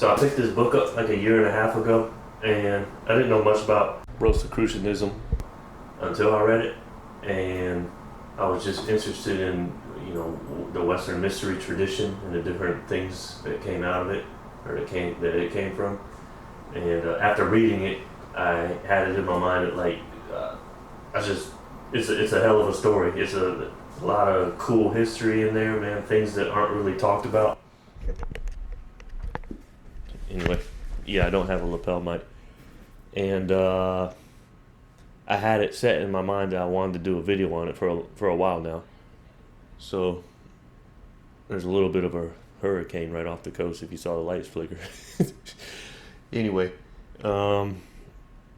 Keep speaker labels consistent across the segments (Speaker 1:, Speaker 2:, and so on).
Speaker 1: So I picked this book up like a year and a half ago, and I didn't know much about Rosicrucianism until I read it, and I was just interested in, you know, the Western mystery tradition and the different things that came out of it, or that it came from. And after reading it, I had it in my mind that it's a hell of a story. It's a lot of cool history in there, man. Things that aren't really talked about. Anyway, yeah, I don't have a lapel mic, and I had it set in my mind that I wanted to do a video on it for a while now. So there's a little bit of a hurricane right off the coast if you saw the lights flicker. Anyway,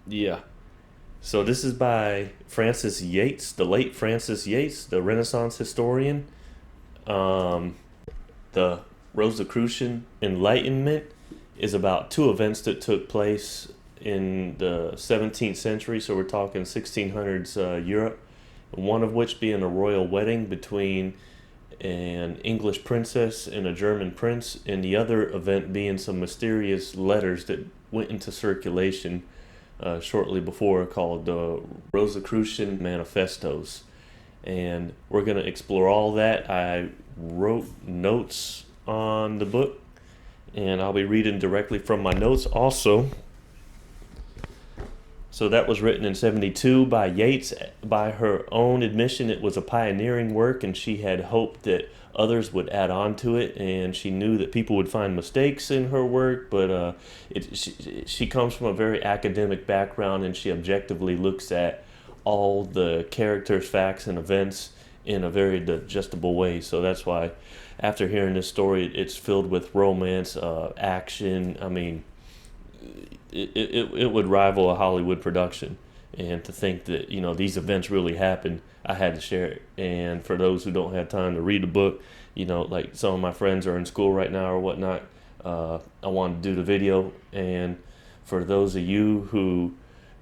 Speaker 1: yeah. So this is by Frances Yates, the late Frances Yates, the Renaissance historian. The Rosicrucian Enlightenment is about two events that took place in the 17th century, so we're talking 1600s Europe, one of which being a royal wedding between an English princess and a German prince, and the other event being some mysterious letters that went into circulation shortly before, called the Rosicrucian Manifestos. And we're going to explore all that. I wrote notes on the book, and I'll be reading directly from my notes also. So that was written in 72 by Yates. By her own admission, it was a pioneering work, and she had hoped that others would add on to it, and she knew that people would find mistakes in her work, but she comes from a very academic background, and she objectively looks at all the characters, facts, and events in a very digestible way. So that's why after hearing this story, it's filled with romance, action. I mean, it would rival a Hollywood production. And to think that, you know, these events really happened, I had to share it. And for those who don't have time to read the book, you know, like some of my friends are in school right now or whatnot, I wanted to do the video. And for those of you who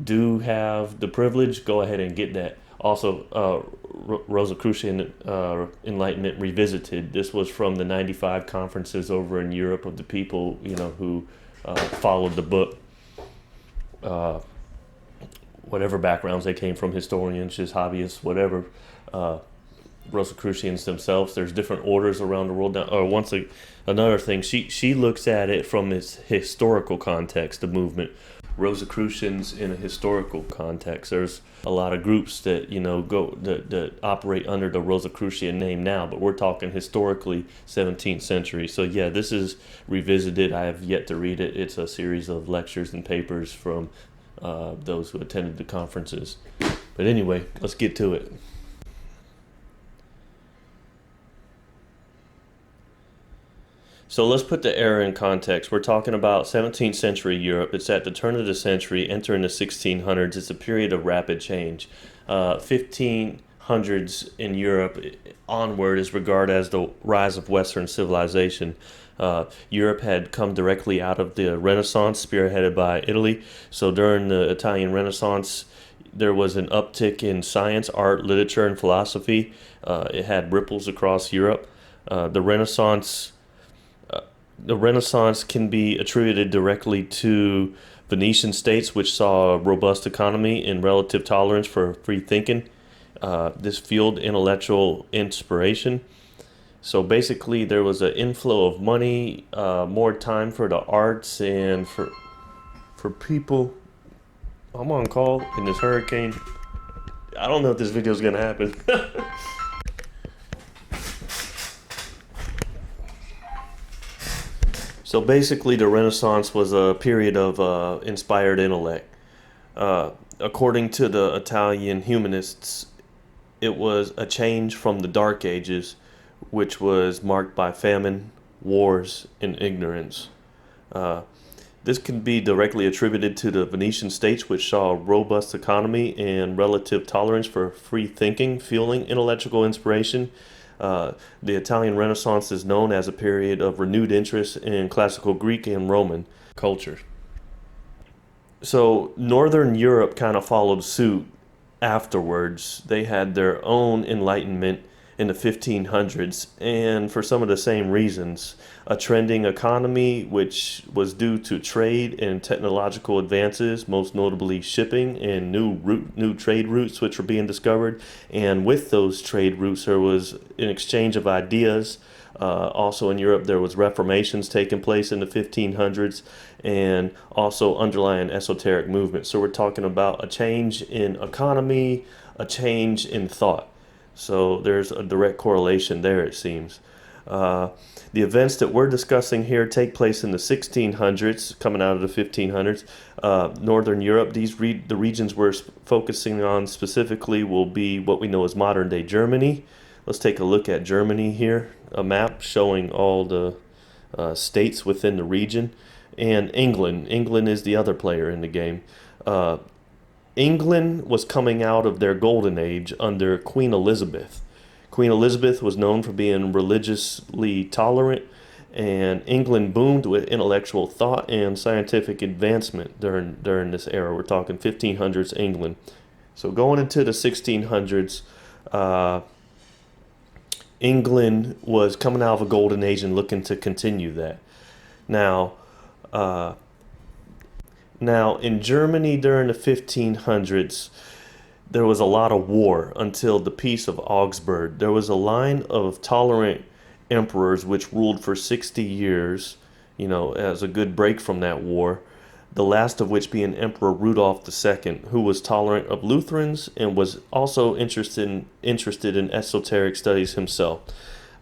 Speaker 1: do have the privilege, go ahead and get that. Also, Rosicrucian Enlightenment Revisited. This was from the 95 conferences over in Europe of the people, you know, who followed the book. Whatever backgrounds they came from, historians, just hobbyists, whatever. Rosicrucians themselves, there's different orders around the world. Another thing, she looks at it from its historical context, the movement. Rosicrucians in a historical context. There's a lot of groups that, you know, that operate under the Rosicrucian name now, but we're talking historically 17th century. So yeah, this is revisited. I have yet to read it. It's a series of lectures and papers from those who attended the conferences. But anyway, let's get to it. So let's put the era in context. We're talking about 17th century Europe. It's at the turn of the century, entering the 1600s. It's a period of rapid change. 1500s in Europe onward is regarded as the rise of Western civilization. Europe had come directly out of the Renaissance, spearheaded by Italy. So during the Italian Renaissance, there was an uptick in science, art, literature, and philosophy. It had ripples across Europe. The Renaissance can be attributed directly to Venetian states, which saw a robust economy and relative tolerance for free thinking. This fueled intellectual inspiration. So basically, there was an inflow of money, more time for the arts, and for people. I'm on call in this hurricane. I don't know if this video is gonna happen. So basically, the Renaissance was a period of inspired intellect. According to the Italian humanists, it was a change from the Dark Ages, which was marked by famine, wars, and ignorance. This can be directly attributed to the Venetian states, which saw a robust economy and relative tolerance for free thinking, fueling intellectual inspiration. The Italian Renaissance is known as a period of renewed interest in classical Greek and Roman culture. So Northern Europe kind of followed suit afterwards. They had their own enlightenment, in the 1500s, and for some of the same reasons. A trending economy, which was due to trade and technological advances, most notably shipping and new trade routes which were being discovered. And with those trade routes, there was an exchange of ideas. Also in Europe, there was reformations taking place in the 1500s, and also underlying esoteric movements. So we're talking about a change in economy, a change in thought. So there's a direct correlation there, it seems. The events that we're discussing here take place in the 1600s, coming out of the 1500s. Northern Europe, the regions we're focusing on specifically will be what we know as modern-day Germany. Let's take a look at Germany here, a map showing all the states within the region. And England. England is the other player in the game. England was coming out of their golden age under Queen Elizabeth. Queen Elizabeth was known for being religiously tolerant, and England boomed with intellectual thought and scientific advancement during this era. We're talking 1500s England. So going into the 1600s, England was coming out of a golden age and looking to continue that. Now, in Germany during the 1500s, there was a lot of war until the Peace of Augsburg. There was a line of tolerant emperors which ruled for 60 years, as a good break from that war. The last of which being Emperor Rudolf II, who was tolerant of Lutherans and was also interested in esoteric studies himself.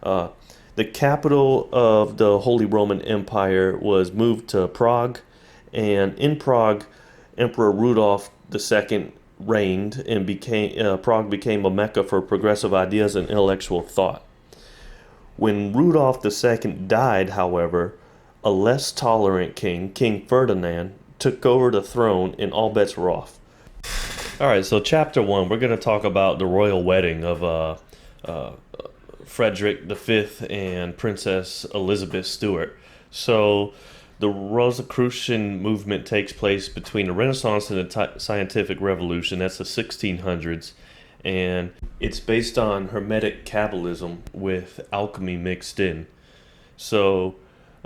Speaker 1: The capital of the Holy Roman Empire was moved to Prague, and in Prague, Emperor Rudolf II reigned, and Prague became a mecca for progressive ideas and intellectual thought. When Rudolf II died, however, a less tolerant king, King Ferdinand, took over the throne, and all bets were off. All right, so chapter 1, we're going to talk about the royal wedding of Frederick V and Princess Elizabeth Stuart. So the Rosicrucian movement takes place between the Renaissance and the Scientific Revolution. That's the 1600s. And it's based on Hermetic Kabbalism with alchemy mixed in. So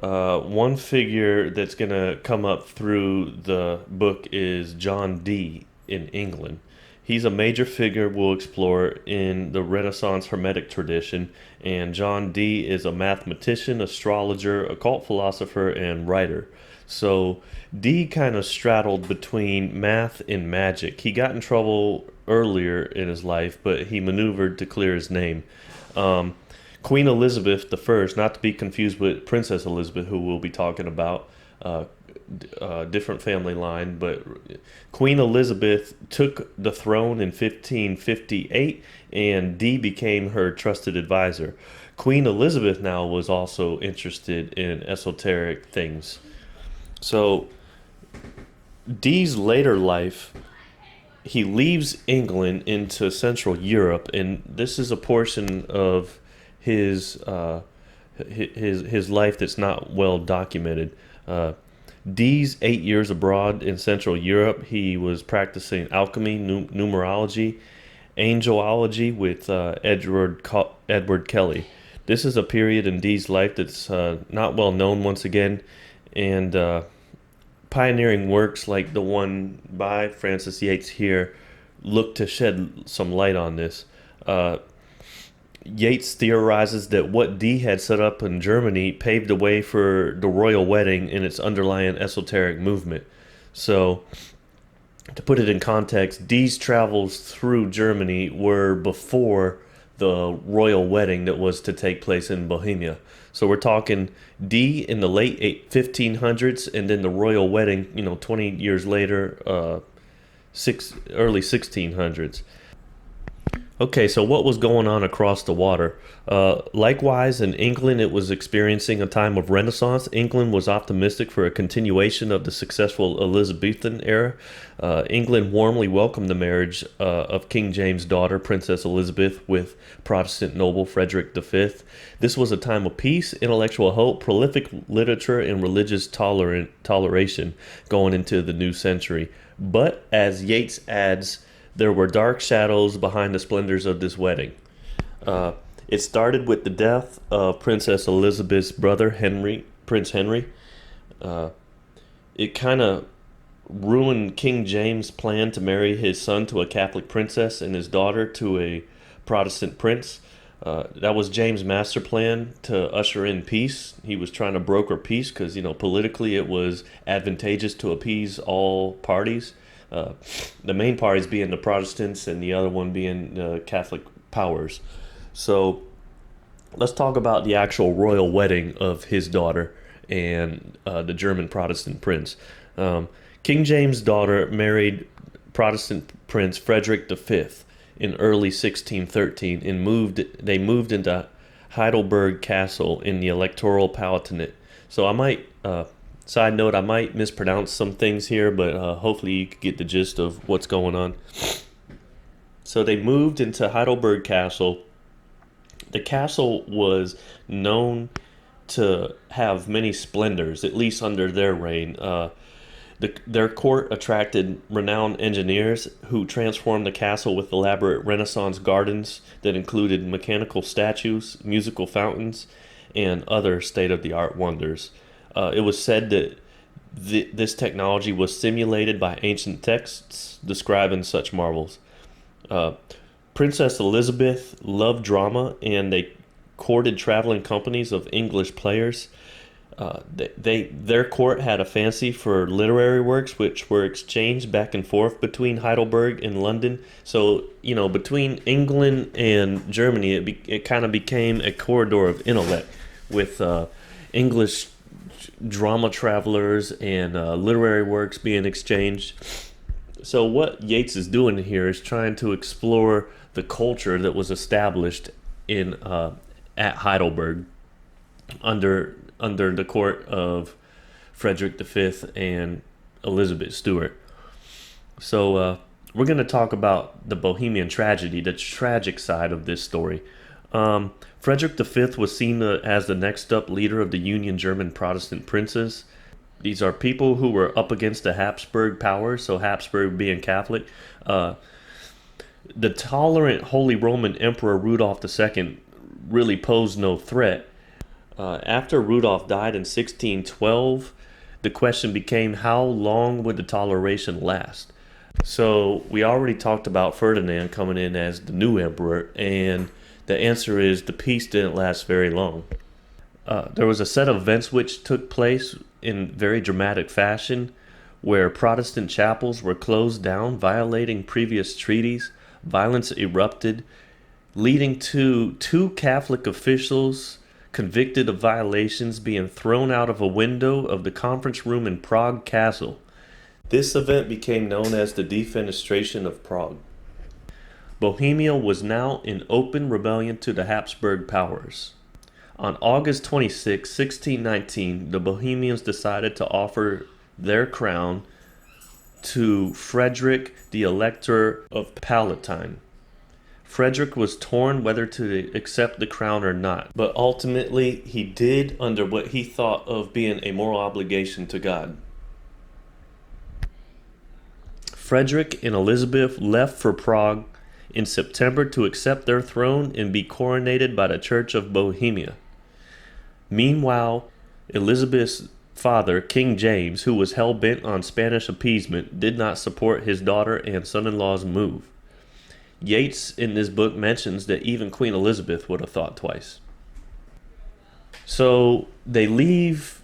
Speaker 1: one figure that's going to come up through the book is John Dee in England. He's a major figure we'll explore in the Renaissance Hermetic tradition, and John Dee is a mathematician, astrologer, occult philosopher, and writer. So Dee kind of straddled between math and magic. He got in trouble earlier in his life, but he maneuvered to clear his name. Queen Elizabeth I, not to be confused with Princess Elizabeth, who we'll be talking about, different family line, but Queen Elizabeth took the throne in 1558, and Dee became her trusted advisor. Queen Elizabeth now was also interested in esoteric things. So Dee's later life, he leaves England into Central Europe, and this is a portion of his life that's not well documented. Dee's 8 years abroad in Central Europe, he was practicing alchemy, numerology, angelology with Edward Kelly. This is a period in Dee's life that's not well known once again, and pioneering works like the one by Frances Yates here look to shed some light on this. Yates theorizes that what Dee had set up in Germany paved the way for the royal wedding and its underlying esoteric movement. So, to put it in context, Dee's travels through Germany were before the royal wedding that was to take place in Bohemia. So we're talking Dee in the late 1500s, and then the royal wedding, 20 years later, early 1600s. Okay, so what was going on across the water? Likewise, in England, it was experiencing a time of Renaissance. England was optimistic for a continuation of the successful Elizabethan era. England warmly welcomed the marriage of King James' daughter, Princess Elizabeth, with Protestant noble Frederick V. This was a time of peace, intellectual hope, prolific literature, and religious toleration going into the new century. But, as Yates adds, there were dark shadows behind the splendors of this wedding. It started with the death of Princess Elizabeth's brother, Prince Henry. Uh, it kind of ruined King James' plan to marry his son to a Catholic princess and his daughter to a Protestant prince. That was James' master plan to usher in peace. He was trying to broker peace because, politically it was advantageous to appease all parties. The main parties being the Protestants and the other one being the Catholic powers. So let's talk about the actual royal wedding of his daughter and the German Protestant prince. King James' daughter married Protestant Prince Frederick V in early 1613 and they moved into Heidelberg Castle in the electoral Palatinate. So side note, I might mispronounce some things here, but hopefully you can get the gist of what's going on. So they moved into Heidelberg Castle. The castle was known to have many splendors, at least under their reign. Their court attracted renowned engineers who transformed the castle with elaborate Renaissance gardens that included mechanical statues, musical fountains, and other state-of-the-art wonders. It was said that this technology was simulated by ancient texts describing such marvels. Princess Elizabeth loved drama, and they courted traveling companies of English players. Their court had a fancy for literary works, which were exchanged back and forth between Heidelberg and London. So, between England and Germany, it kind of became a corridor of intellect with English drama travelers and literary works being exchanged. So what Yates is doing here is trying to explore the culture that was established in at Heidelberg under the court of Frederick V and Elizabeth Stuart. So we're going to talk about the Bohemian Tragedy, the tragic side of this story. Frederick V was seen as the next up leader of the Union German Protestant princes. These are people who were up against the Habsburg power, so Habsburg being Catholic. The tolerant Holy Roman Emperor Rudolph II really posed no threat. After Rudolph died in 1612, the question became how long would the toleration last? So we already talked about Ferdinand coming in as the new emperor, and the answer is the peace didn't last very long. There was a set of events which took place in very dramatic fashion, where Protestant chapels were closed down, violating previous treaties. Violence erupted, leading to 2 Catholic officials convicted of violations being thrown out of a window of the conference room in Prague Castle. This event became known as the Defenestration of Prague. Bohemia was now in open rebellion to the Habsburg powers. On August 26, 1619, the Bohemians decided to offer their crown to Frederick the Elector of Palatine. Frederick was torn whether to accept the crown or not, but ultimately he did under what he thought of being a moral obligation to God. Frederick and Elizabeth left for Prague in September to accept their throne and be coronated by the Church of Bohemia. Meanwhile, Elizabeth's father, King James, who was hell-bent on Spanish appeasement, did not support his daughter and son-in-law's move. Yates in this book mentions that even Queen Elizabeth would have thought twice. So they leave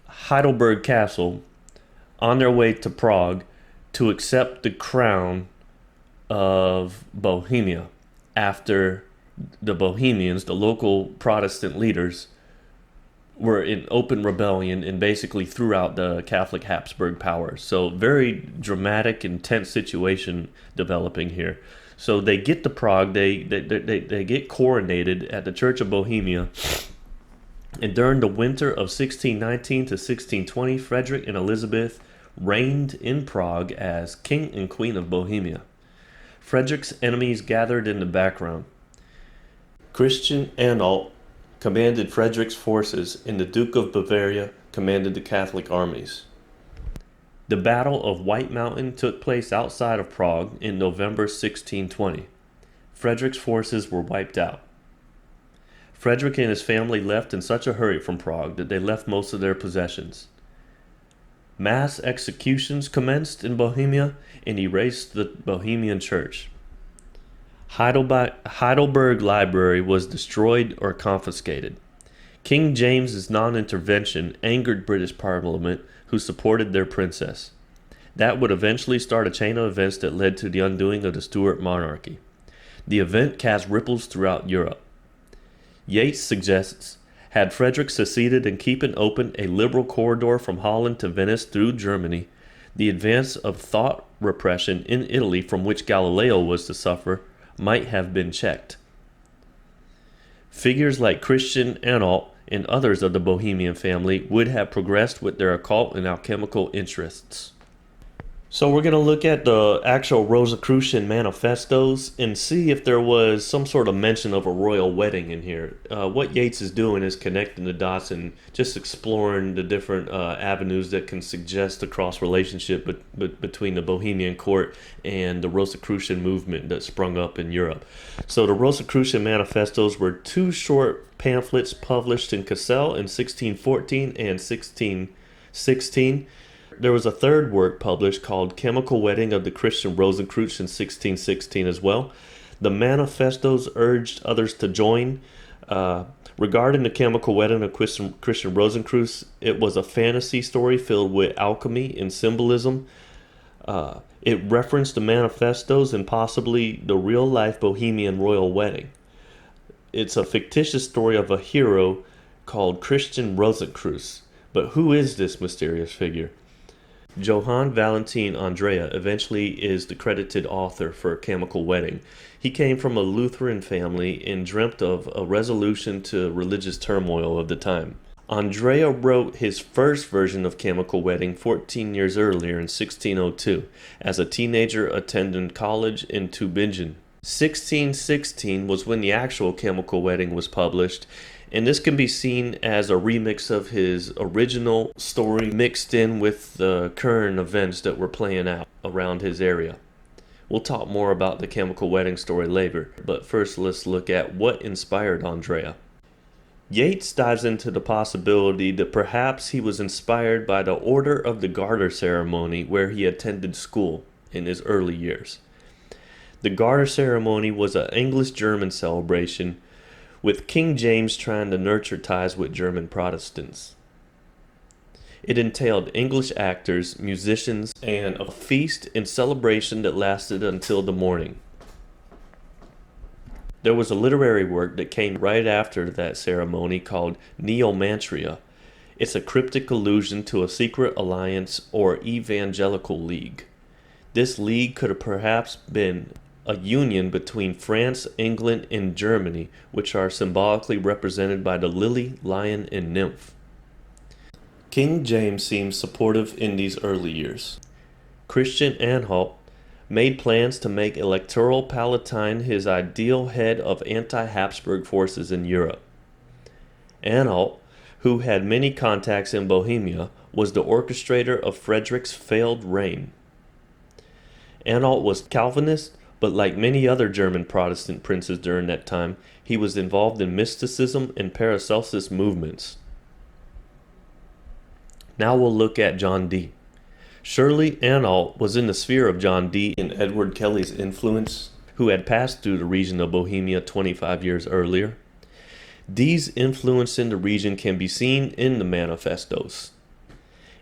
Speaker 1: Heidelberg Castle on their way to Prague to accept the crown of Bohemia after the Bohemians, the local Protestant leaders, were in open rebellion and basically threw out the Catholic Habsburg power. So very dramatic, intense situation developing here. So they get to Prague, they get coronated at the Church of Bohemia, and during the winter of 1619 to 1620, Frederick and Elizabeth reigned in Prague as King and Queen of Bohemia. Frederick's enemies gathered in the background. Christian Anhalt commanded Frederick's forces, and the Duke of Bavaria commanded the Catholic armies. The Battle of White Mountain took place outside of Prague in November 1620. Frederick's forces were wiped out. Frederick and his family left in such a hurry from Prague that they left most of their possessions. Mass executions commenced in Bohemia and erased the Bohemian church. Heidelberg Library was destroyed or confiscated. King James's non-intervention angered British Parliament, who supported their princess. That would eventually start a chain of events that led to the undoing of the Stuart monarchy. The event cast ripples throughout Europe. Yates suggests, had Frederick succeeded in keeping open a liberal corridor from Holland to Venice through Germany, the advance of thought repression in Italy, from which Galileo was to suffer, might have been checked. Figures like Christian Anhalt and others of the Bohemian family would have progressed with their occult and alchemical interests. So we're going to look at the actual Rosicrucian Manifestos and see if there was some sort of mention of a royal wedding in here. What Yates is doing is connecting the dots and just exploring the different avenues that can suggest a cross relationship between the Bohemian court and the Rosicrucian movement that sprung up in Europe. So the Rosicrucian Manifestos were two short pamphlets published in Cassel in 1614 and 1616. There was a third work published called Chemical Wedding of the Christian Rosencreutz in 1616 as well. The manifestos urged others to join. Regarding the chemical wedding of Christian Rosencreutz, it was a fantasy story filled with alchemy and symbolism. It referenced the manifestos and possibly the real-life Bohemian royal wedding. It's a fictitious story of a hero called Christian Rosencreutz. But who is this mysterious figure? Johann Valentin Andrea eventually is the credited author for Chemical Wedding. He came from a Lutheran family and dreamt of a resolution to religious turmoil of the time. Andrea wrote his first version of Chemical Wedding 14 years earlier in 1602 as a teenager attending college in Tübingen. 1616 was when the actual Chemical Wedding was published, and this can be seen as a remix of his original story mixed in with the current events that were playing out around his area. We'll talk more about the Chemical Wedding story later, but first let's look at what inspired Andrea. Yates dives into the possibility that perhaps he was inspired by the Order of the Garter ceremony where he attended school in his early years. The Garter ceremony was an English-German celebration with King James trying to nurture ties with German Protestants. It entailed English actors, musicians, and a feast and celebration that lasted until the morning. There was a literary work that came right after that ceremony called Neomantria. It's a cryptic allusion to a secret alliance or evangelical league. This league could have perhaps been a union between France, England, and Germany, which are symbolically represented by the lily, lion, and nymph. King James seems supportive in these early years. Christian Anhalt made plans to make Electoral Palatine his ideal head of anti-Habsburg forces in Europe. Anhalt, who had many contacts in Bohemia, was the orchestrator of Frederick's failed reign. Anhalt was Calvinist, but like many other German Protestant princes during that time, he was involved in mysticism and Paracelsus movements. Now we'll look at John Dee. Surely Anhalt was in the sphere of John Dee and Edward Kelly's influence, who had passed through the region of Bohemia 25 years earlier. Dee's influence in the region can be seen in the manifestos.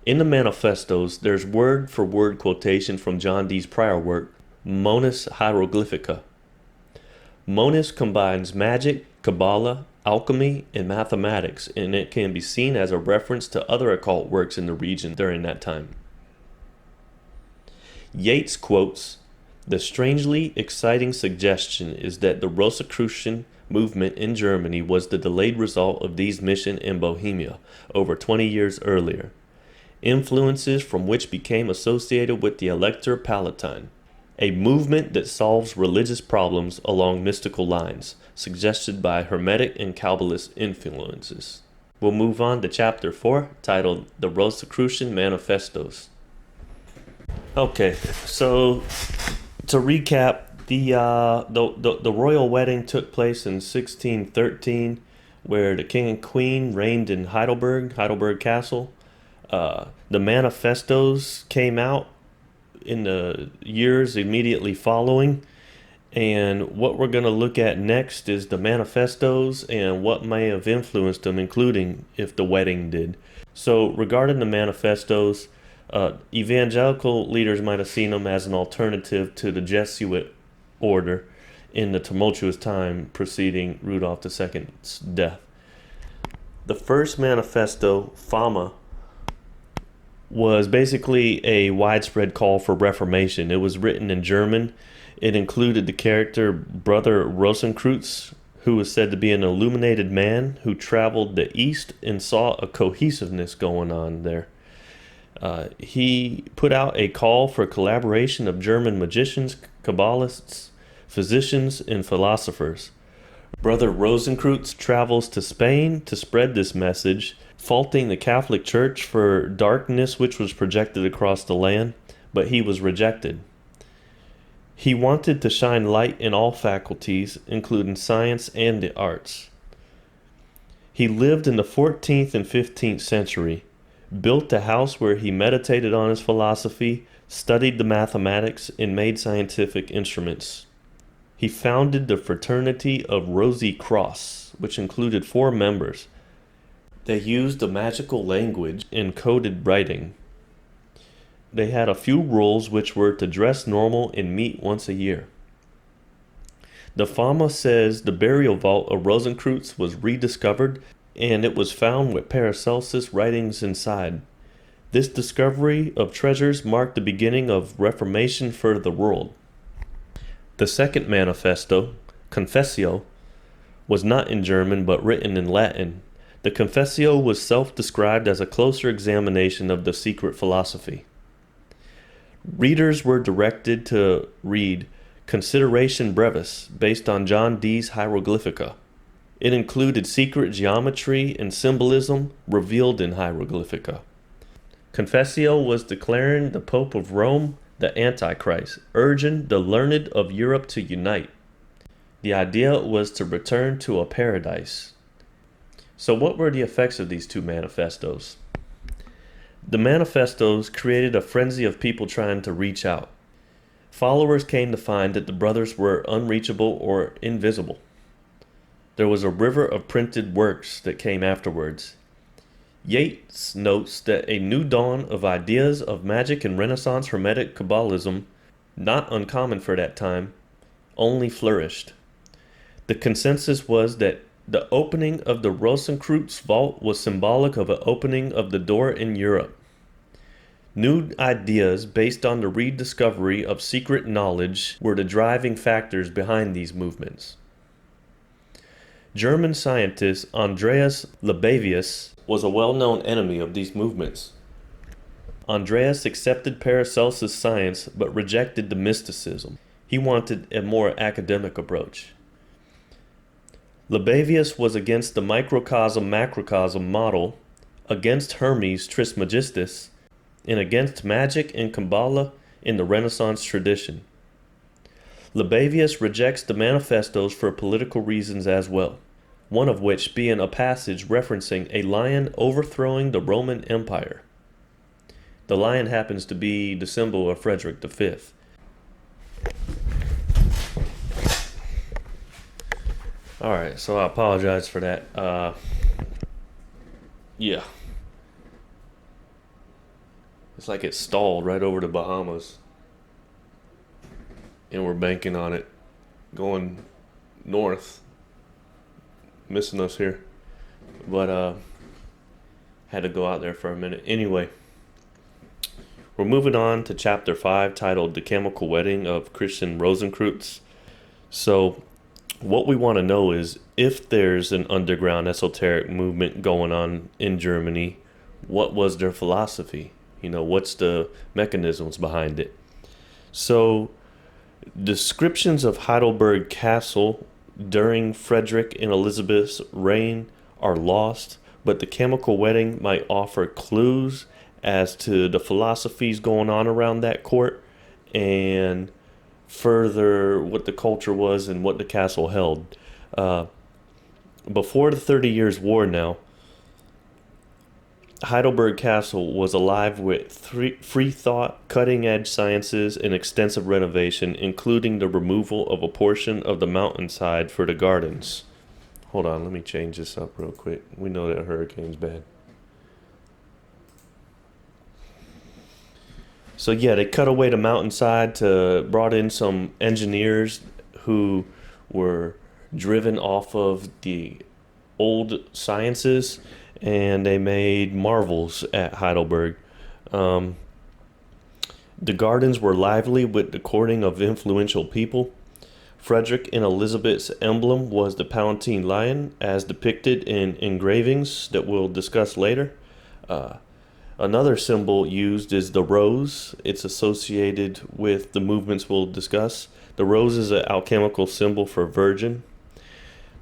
Speaker 1: In the manifestos, there's word-for-word quotation from John Dee's prior work, Monis Hieroglyphica. Monis combines magic, Kabbalah, alchemy, and mathematics, and it can be seen as a reference to other occult works in the region during that time. Yates quotes, "The strangely exciting suggestion is that the Rosicrucian movement in Germany was the delayed result of Dee's mission in Bohemia over 20 years earlier, influences from which became associated with the Elector Palatine. A movement that solves religious problems along mystical lines, suggested by Hermetic and Kabbalist influences." We'll move on to chapter 4, titled The Rosicrucian Manifestos. Okay, so to recap, the royal wedding took place in 1613. where the king and queen reigned in Heidelberg Castle. The manifestos came out in the years immediately following. And what we're going to look at next is the manifestos and what may have influenced them, including if the wedding did. So regarding the manifestos, evangelical leaders might have seen them as an alternative to the Jesuit order in the tumultuous time preceding Rudolph II's death. The first manifesto, Fama, was basically a widespread call for reformation. It was written in German. It included the character Brother Rosencreutz, who was said to be an illuminated man who traveled the East and saw a cohesiveness going on there. He put out a call for collaboration of German magicians, Kabbalists, physicians, and philosophers. Brother Rosencreutz travels to Spain to spread this message, faulting the Catholic Church for darkness which was projected across the land, but he was rejected. He wanted to shine light in all faculties, including science and the arts. He lived in the 14th and 15th century, built a house where he meditated on his philosophy, studied the mathematics, and made scientific instruments. He founded the Fraternity of Rosencreutz, which included 4 members. They used a magical language in coded writing. They had a few rules, which were to dress normal and meet once a year. The Fama says the burial vault of Rosencreutz was rediscovered, and it was found with Paracelsus writings inside. This discovery of treasures marked the beginning of reformation for the world. The second manifesto, Confessio, was not in German but written in Latin. The Confessio was self-described as a closer examination of the secret philosophy. Readers were directed to read Consideration Brevis, based on John Dee's Hieroglyphica. It included secret geometry and symbolism revealed in Hieroglyphica. Confessio was declaring the Pope of Rome the Antichrist, urging the learned of Europe to unite. The idea was to return to a paradise. So what were the effects of these 2 manifestos? The manifestos created a frenzy of people trying to reach out. Followers came to find that the brothers were unreachable or invisible. There was a river of printed works that came afterwards. Yates notes that a new dawn of ideas of magic and Renaissance Hermetic Kabbalism, not uncommon for that time, only flourished. The consensus was that the opening of the Rosencreutz vault was symbolic of an opening of the door in Europe. New ideas based on the rediscovery of secret knowledge were the driving factors behind these movements. German scientist Andreas Libavius was a well-known enemy of these movements. Andreas accepted Paracelsus' science but rejected the mysticism. He wanted a more academic approach. Libavius was against the microcosm-macrocosm model, against Hermes Trismegistus, and against magic and Kabbalah in the Renaissance tradition. Libavius rejects the manifestos for political reasons as well, one of which being a passage referencing a lion overthrowing the Roman Empire. The lion happens to be the symbol of Frederick V. Alright, so I apologize for that. Yeah. It's like it stalled right over the Bahamas. And we're banking on it going north. Missing us here. But had to go out there for a minute. Anyway, we're moving on to chapter 5, titled The Chemical Wedding of Christian Rosencreutz. So what we want to know is, if there's an underground esoteric movement going on in Germany, what was their philosophy? What's the mechanisms behind it? So descriptions of Heidelberg Castle during Frederick and Elizabeth's reign are lost, but the chemical wedding might offer clues as to the philosophies going on around that court, and further what the culture was and what the castle held. Before the 30 Years' War now, Heidelberg Castle was alive with free thought, cutting-edge sciences, and extensive renovation, including the removal of a portion of the mountainside for the gardens. Hold on, let me change this up real quick. We know that a hurricane's bad. So yeah, they cut away the mountainside, brought in some engineers who were driven off of the old sciences, and they made marvels at Heidelberg. The gardens were lively with the courting of influential people. Frederick and Elizabeth's emblem was the Palatine lion, as depicted in engravings that we'll discuss later. Another symbol used is the rose. It's associated with the movements we'll discuss. The rose is an alchemical symbol for virgin.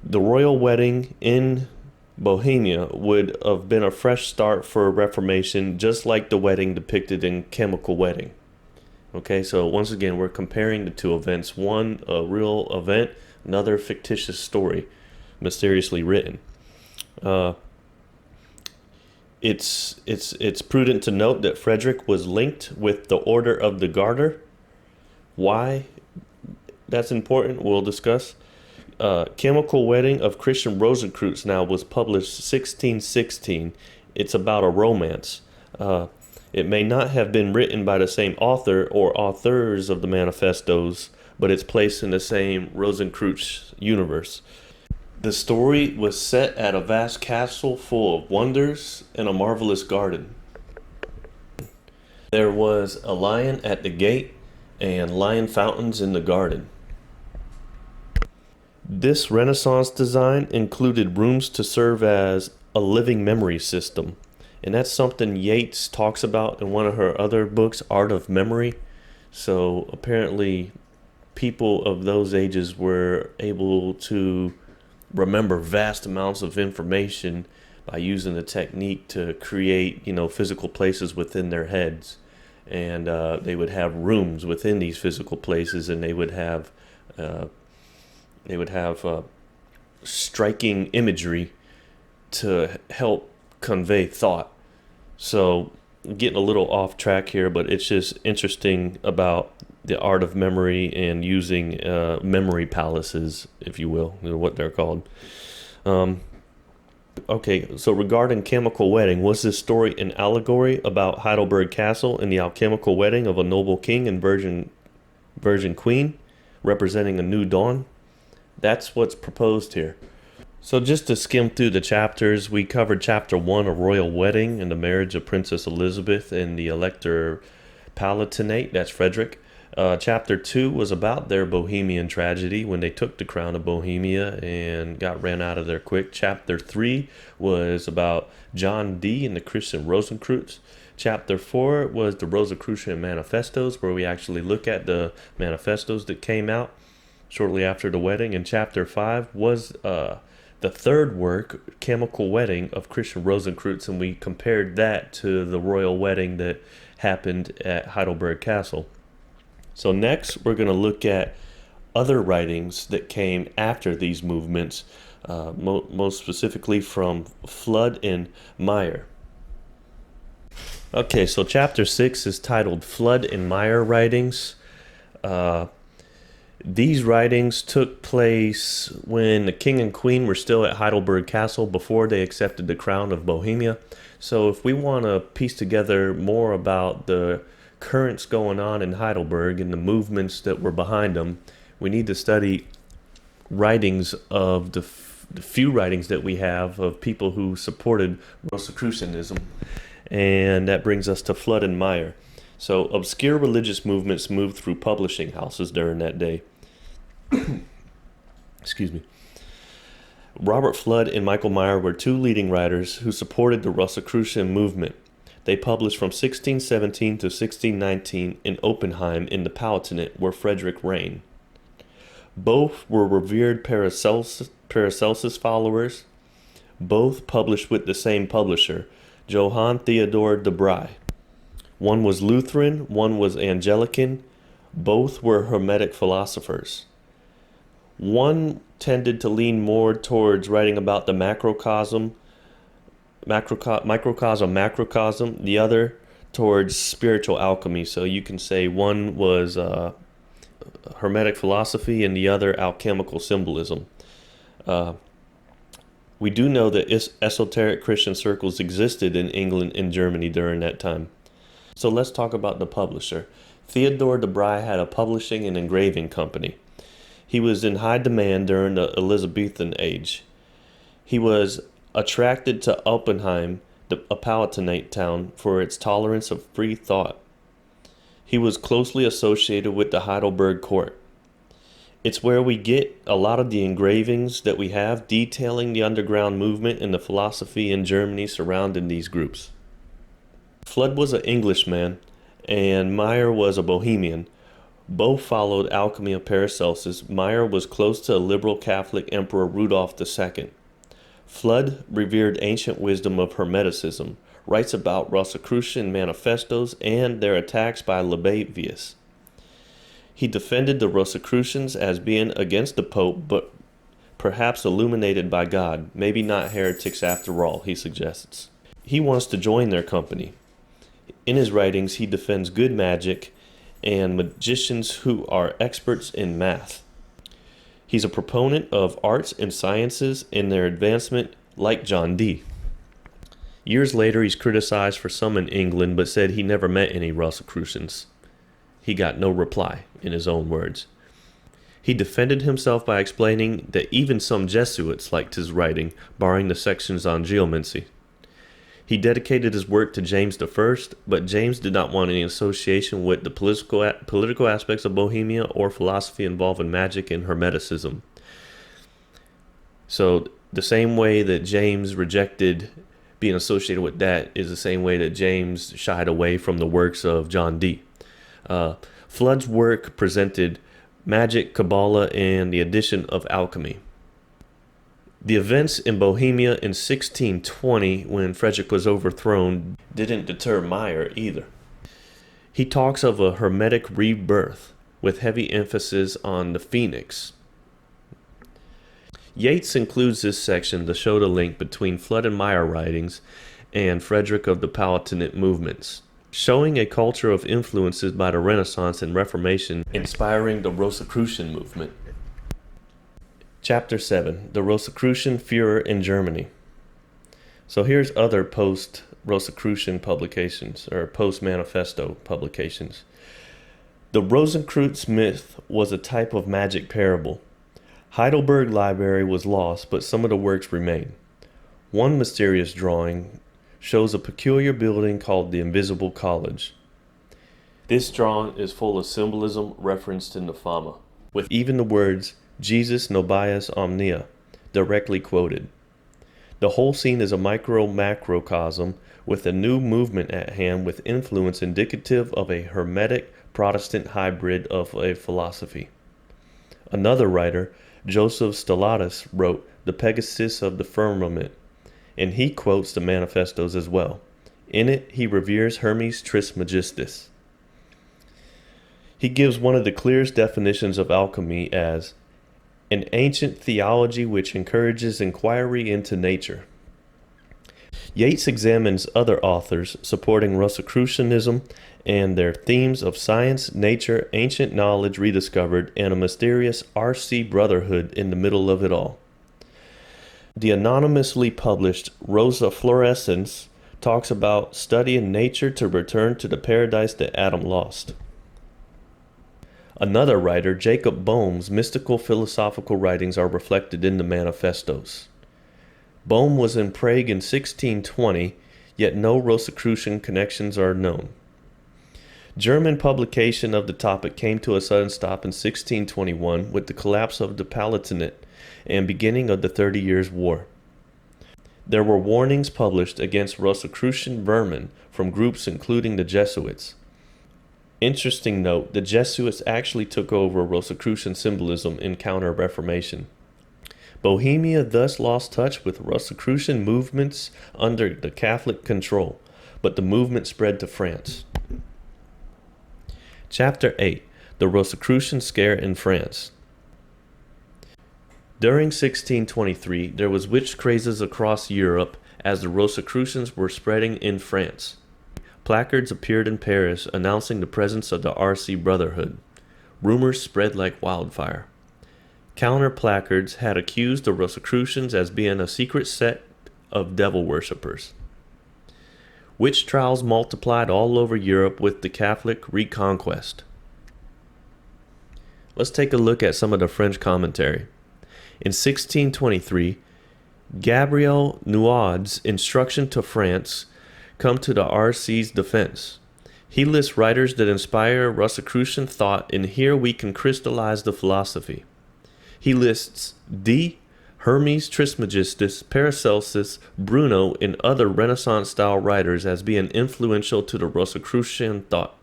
Speaker 1: The royal wedding in Bohemia would have been a fresh start for a reformation, just like the wedding depicted in Chemical Wedding. Okay, so once again, we're comparing the two events. One, a real event, another fictitious story, mysteriously written. It's prudent to note that Frederick was linked with the Order of the Garter. Why that's important, we'll discuss. Chemical Wedding of Christian Rosencreutz now was published 1616. It's about a romance. It may not have been written by the same author or authors of the manifestos, but it's placed in the same Rosencreutz universe. The story was set at a vast castle full of wonders and a marvelous garden. There was a lion at the gate and lion fountains in the garden. This Renaissance design included rooms to serve as a living memory system. And that's something Yates talks about in one of her other books, Art of Memory. So apparently people of those ages were able to remember vast amounts of information by using the technique to create, physical places within their heads. And they would have rooms within these physical places, and they would have striking imagery to help convey thought. So getting a little off track here, but it's just interesting about the art of memory and using memory palaces, if you will, what they're called. Okay, so regarding Chemical Wedding, was this story an allegory about Heidelberg Castle and the alchemical wedding of a noble king and virgin queen, representing a new dawn? That's what's proposed here. So just to skim through the chapters, we covered chapter 1, a royal wedding and the marriage of Princess Elizabeth and the Elector Palatinate, that's Frederick. Chapter 2 was about their Bohemian tragedy when they took the crown of Bohemia and got ran out of there quick. Chapter 3 was about John Dee and the Christian Rosencreutz. Chapter 4 was the Rosicrucian Manifestos, where we actually look at the manifestos that came out shortly after the wedding. And chapter 5 was the third work, Chemical Wedding of Christian Rosencreutz, and we compared that to the royal wedding that happened at Heidelberg Castle. So next, we're going to look at other writings that came after these movements, most specifically from Fludd and Maier. Okay, so chapter 6 is titled Fludd and Maier Writings. These writings took place when the king and queen were still at Heidelberg Castle before they accepted the crown of Bohemia. So if we want to piece together more about the currents going on in Heidelberg and the movements that were behind them, we need to study writings of the few writings that we have of people who supported Rosicrucianism. And that brings us to Fludd and Maier. So obscure religious movements moved through publishing houses during that day. Excuse me. Robert Fludd and Michael Maier were two leading writers who supported the Rosicrucian movement. They published from 1617 to 1619 in Oppenheim in the Palatinate, where Frederick reigned. Both were revered Paracelsus followers. Both published with the same publisher, Johann Theodor de Bry. One was Lutheran, one was Anglican. Both were Hermetic philosophers. One tended to lean more towards writing about the macrocosm, macrocosm. The other towards spiritual alchemy. So you can say one was Hermetic philosophy and the other alchemical symbolism. We do know that esoteric Christian circles existed in England and Germany during that time. So let's talk about the publisher. Theodore de Bry had a publishing and engraving company. He was in high demand during the Elizabethan age. He was attracted to Oppenheim, a Palatinate town, for its tolerance of free thought. He was closely associated with the Heidelberg court. It's where we get a lot of the engravings that we have detailing the underground movement and the philosophy in Germany surrounding these groups. Fludd was an Englishman, and Maier was a Bohemian. Both followed alchemy of Paracelsus. Maier was close to a liberal Catholic Emperor Rudolf II. Fludd revered ancient wisdom of Hermeticism, writes about Rosicrucian Manifestos and their attacks by Libavius. He defended the Rosicrucians as being against the Pope, but perhaps illuminated by God, maybe not heretics after all, he suggests. He wants to join their company. In his writings, he defends good magic and magicians who are experts in math. He's a proponent of arts and sciences and their advancement, like John Dee. Years later, he's criticized for some in England, but said he never met any Rosicrucians. He got no reply, in his own words. He defended himself by explaining that even some Jesuits liked his writing, barring the sections on geomancy. He dedicated his work to James I, but James did not want any association with the political aspects of Bohemia or philosophy involving magic and Hermeticism. So the same way that James rejected being associated with that is the same way that James shied away from the works of John Dee. Fludd's work presented magic, Kabbalah, and the addition of alchemy. The events in Bohemia in 1620, when Frederick was overthrown, didn't deter Maier either. He talks of a Hermetic rebirth, with heavy emphasis on the phoenix. Yates includes this section to show the link between Fludd and Maier writings and Frederick of the Palatinate movements, showing a culture of influences by the Renaissance and Reformation inspiring the Rosicrucian movement. Chapter 7. The Rosicrucian Furor in Germany. So here's other post-Rosicrucian publications, or post-manifesto publications. The Rosencreutz myth was a type of magic parable. Heidelberg Library was lost, but some of the works remain. One mysterious drawing shows a peculiar building called the Invisible College. This drawing is full of symbolism referenced in the Fama, with even the words Jesus nobius omnia directly quoted. The whole scene is a micro-macrocosm with a new movement at hand with influence indicative of a Hermetic Protestant hybrid of a philosophy. Another writer, Joseph Stellatus, wrote The Pegasus of the Firmament, and he quotes the Manifestos as well. In it, he reveres Hermes Trismegistus. He gives one of the clearest definitions of alchemy as an ancient theology which encourages inquiry into nature. Yates examines other authors supporting Rosicrucianism and their themes of science, nature, ancient knowledge rediscovered, and a mysterious RC brotherhood in the middle of it all. The anonymously published Rosaflorescence talks about studying nature to return to the paradise that Adam lost. Another writer, Jacob Boehm's mystical philosophical writings are reflected in the Manifestos. Boehm was in Prague in 1620, yet no Rosicrucian connections are known. German publication of the topic came to a sudden stop in 1621 with the collapse of the Palatinate and beginning of the 30 Years' War. There were warnings published against Rosicrucian vermin from groups including the Jesuits. Interesting note, the Jesuits actually took over Rosicrucian symbolism in Counter-Reformation. Bohemia thus lost touch with Rosicrucian movements under the Catholic control, but the movement spread to France. Chapter 8. The Rosicrucian Scare in France. During 1623, there was witch crazes across Europe as the Rosicrucians were spreading in France. Placards appeared in Paris announcing the presence of the RC Brotherhood. Rumors spread like wildfire. Counter placards had accused the Rosicrucians as being a secret set of devil worshippers. Witch trials multiplied all over Europe with the Catholic reconquest. Let's take a look at some of the French commentary. In 1623, Gabriel Nouaud's instruction to France come to the RC's defense. He lists writers that inspire Rosicrucian thought, and here we can crystallize the philosophy. He lists Dee, Hermes Trismegistus, Paracelsus, Bruno, and other Renaissance-style writers as being influential to the Rosicrucian thought.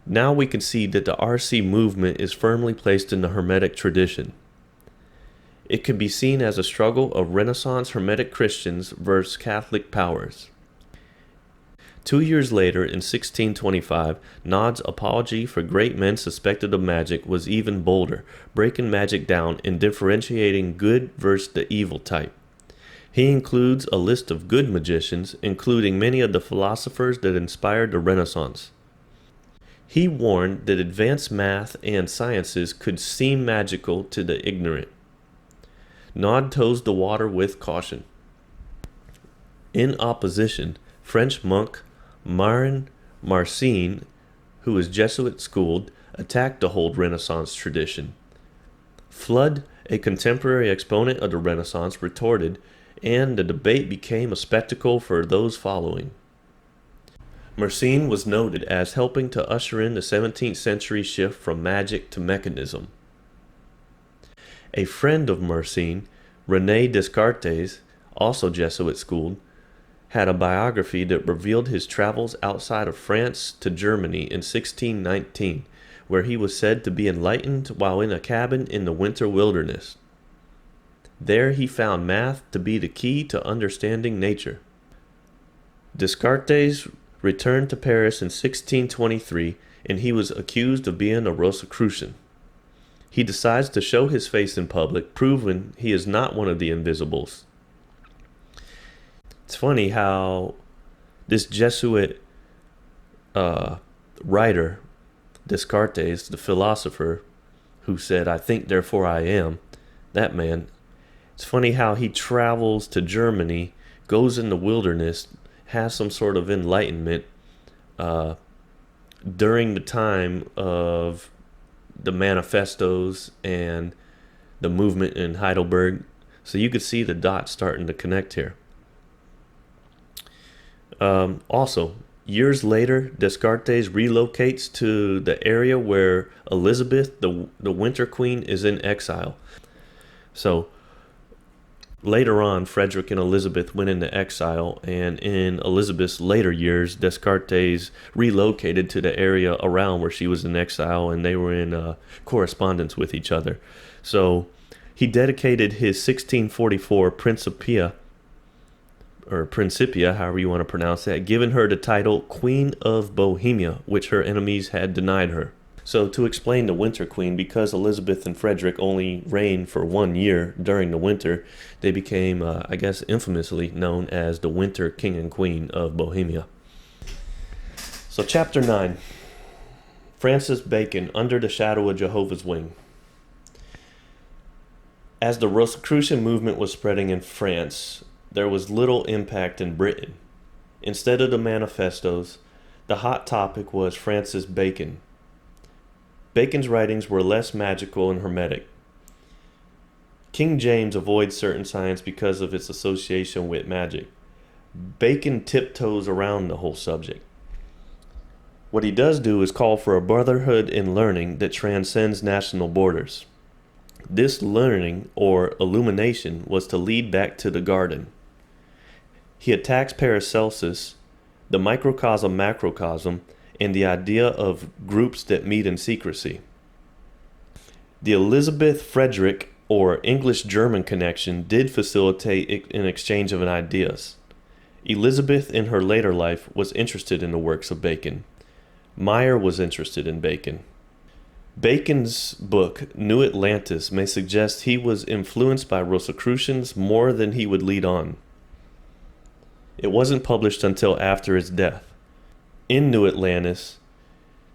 Speaker 1: Now we can see that the RC movement is firmly placed in the Hermetic tradition. It can be seen as a struggle of Renaissance Hermetic Christians versus Catholic powers. 2 years later, in 1625, Naud's apology for great men suspected of magic was even bolder, breaking magic down and differentiating good versus the evil type. He includes a list of good magicians, including many of the philosophers that inspired the Renaissance. He warned that advanced math and sciences could seem magical to the ignorant. Naud toes the water with caution. In opposition, French monk Marin Marcin, who was Jesuit-schooled, attacked the whole Renaissance tradition. Fludd, a contemporary exponent of the Renaissance, retorted, and the debate became a spectacle for those following. Marcin was noted as helping to usher in the 17th century shift from magic to mechanism. A friend of Marcin, René Descartes, also Jesuit-schooled, had a biography that revealed his travels outside of France to Germany in 1619, where he was said to be enlightened while in a cabin in the winter wilderness. There he found math to be the key to understanding nature. Descartes returned to Paris in 1623, and he was accused of being a Rosicrucian. He decides to show his face in public, proving he is not one of the invisibles. It's funny how this Jesuit writer, Descartes, the philosopher, who said, "I think, therefore I am," that man, it's funny how he travels to Germany, goes in the wilderness, has some sort of enlightenment during the time of the manifestos and the movement in Heidelberg. So you could see the dots starting to connect here. Also, years later, Descartes relocates to the area where Elizabeth, the Winter Queen, is in exile. So later on, Frederick and Elizabeth went into exile, and in Elizabeth's later years, Descartes relocated to the area around where she was in exile, and they were in correspondence with each other. So he dedicated his 1644 Principia, however you want to pronounce that, giving her the title Queen of Bohemia, which her enemies had denied her. So to explain the Winter Queen, because Elizabeth and Frederick only reigned for 1 year during the winter, they became, infamously known as the Winter King and Queen of Bohemia. So Chapter 9, Francis Bacon, Under the Shadow of Jehovah's Wing. As the Rosicrucian movement was spreading in France, there was little impact in Britain. Instead of the manifestos, the hot topic was Francis Bacon. Bacon's writings were less magical and hermetic. King James avoids certain science because of its association with magic. Bacon tiptoes around the whole subject. What he does do is call for a brotherhood in learning that transcends national borders. This learning, or illumination, was to lead back to the garden. He attacks Paracelsus, the microcosm-macrocosm, and the idea of groups that meet in secrecy. The Elizabeth-Frederick, or English-German connection, did facilitate an exchange of ideas. Elizabeth, in her later life, was interested in the works of Bacon. Maier was interested in Bacon. Bacon's book, New Atlantis, may suggest he was influenced by Rosicrucians more than he would lead on. It wasn't published until after his death. In New Atlantis,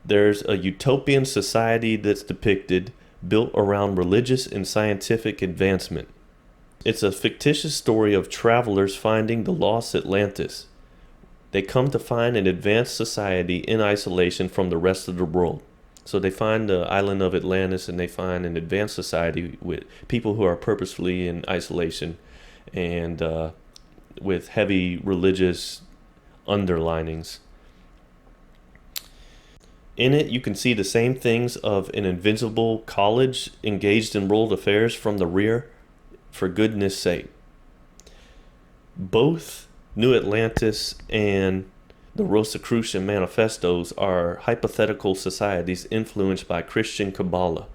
Speaker 1: there's a utopian society that's depicted, built around religious and scientific advancement. It's a fictitious story of travelers finding the lost Atlantis. They come to find an advanced society in isolation from the rest of the world. So they find the island of Atlantis and they find an advanced society with people who are purposefully in isolation and with heavy religious underlinings. In it, you can see the same things of an invincible college engaged in world affairs from the rear, for goodness sake. Both New Atlantis and the Rosicrucian Manifestos are hypothetical societies influenced by Christian Kabbalah.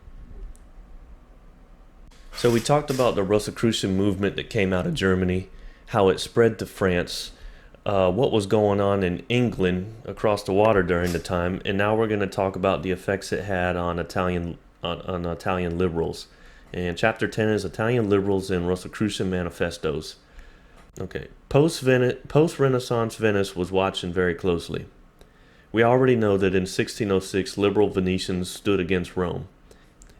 Speaker 1: So we talked about the Rosicrucian movement that came out of Germany, how it spread to France, what was going on in England across the water during the time, and now we're going to talk about the effects it had on Italian liberals. And chapter 10 is Italian liberals and Rosicrucian Manifestos. Okay, post-Renaissance Venice was watching very closely. We already know that in 1606 liberal Venetians stood against Rome.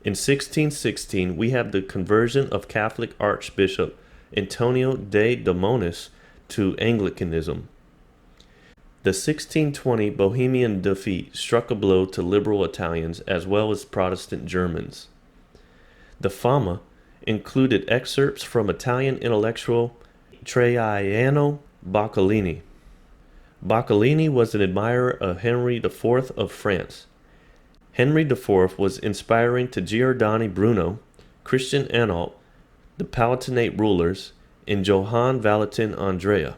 Speaker 1: In 1616 we have the conversion of Catholic Archbishop Antonio de Domonis to Anglicanism. The 1620 Bohemian defeat struck a blow to liberal Italians as well as Protestant Germans. The Fama included excerpts from Italian intellectual Traiano Boccolini. Boccolini was an admirer of Henry IV of France. Henry IV was inspiring to Giordano Bruno, Christian Anhalt, the Palatinate rulers, and Johann Valentin Andrea.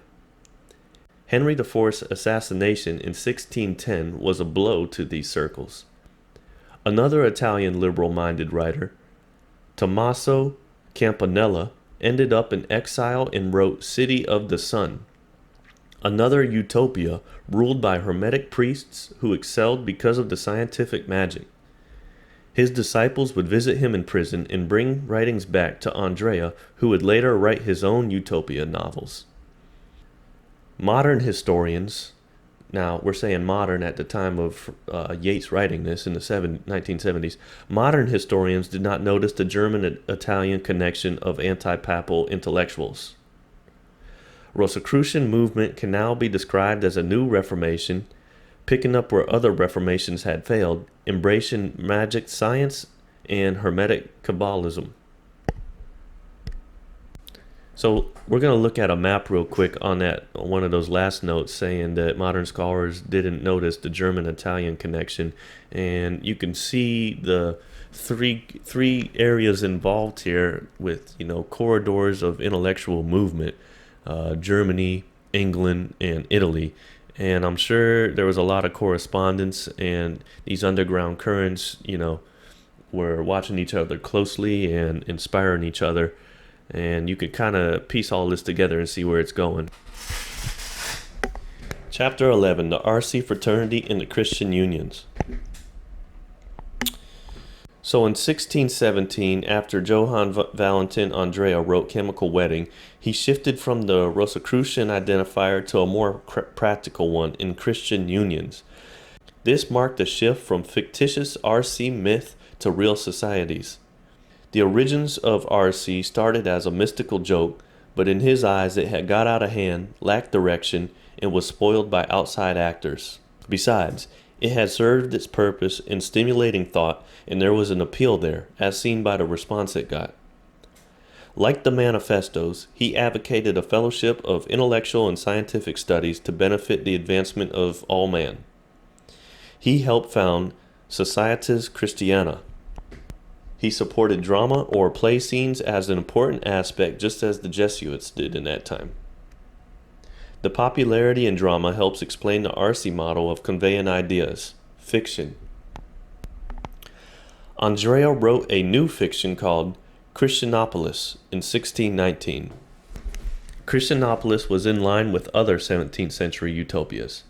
Speaker 1: Henry IV's assassination in 1610 was a blow to these circles. Another Italian liberal-minded writer, Tommaso Campanella, ended up in exile and wrote City of the Sun, another utopia ruled by Hermetic priests who excelled because of the scientific magic. His disciples would visit him in prison and bring writings back to Andrea, who would later write his own utopia novels. Modern historians, now we're saying modern at the time of Yates writing this in the 1970s, modern historians did not notice the German-Italian connection of anti-papal intellectuals. Rosicrucian movement can now be described as a new Reformation, picking up where other Reformations had failed, embracing magic science and Hermetic Kabbalism. So we're going to look at a map real quick on that, one of those last notes saying that modern scholars didn't notice the German-Italian connection. And you can see the three areas involved here with, corridors of intellectual movement, Germany, England, and Italy. And I'm sure there was a lot of correspondence, and these underground currents, were watching each other closely and inspiring each other. And you could kind of piece all this together and see where it's going. Chapter 11, the RC Fraternity and the Christian Unions. So in 1617, after Johann Valentin Andrea wrote Chemical Wedding, he shifted from the Rosicrucian identifier to a more practical one in Christian Unions. This marked a shift from fictitious RC myth to real societies. The origins of RC started as a mystical joke, but in his eyes it had got out of hand, lacked direction, and was spoiled by outside actors. Besides, it had served its purpose in stimulating thought, and there was an appeal there, as seen by the response it got. Like the Manifestos, he advocated a fellowship of intellectual and scientific studies to benefit the advancement of all man. He helped found Societas Christiana. He supported drama or play scenes as an important aspect, just as the Jesuits did in that time. The popularity in drama helps explain the RC model of conveying ideas, fiction. Andrea wrote a new fiction called Christianopolis in 1619. Christianopolis was in line with other 17th century utopias.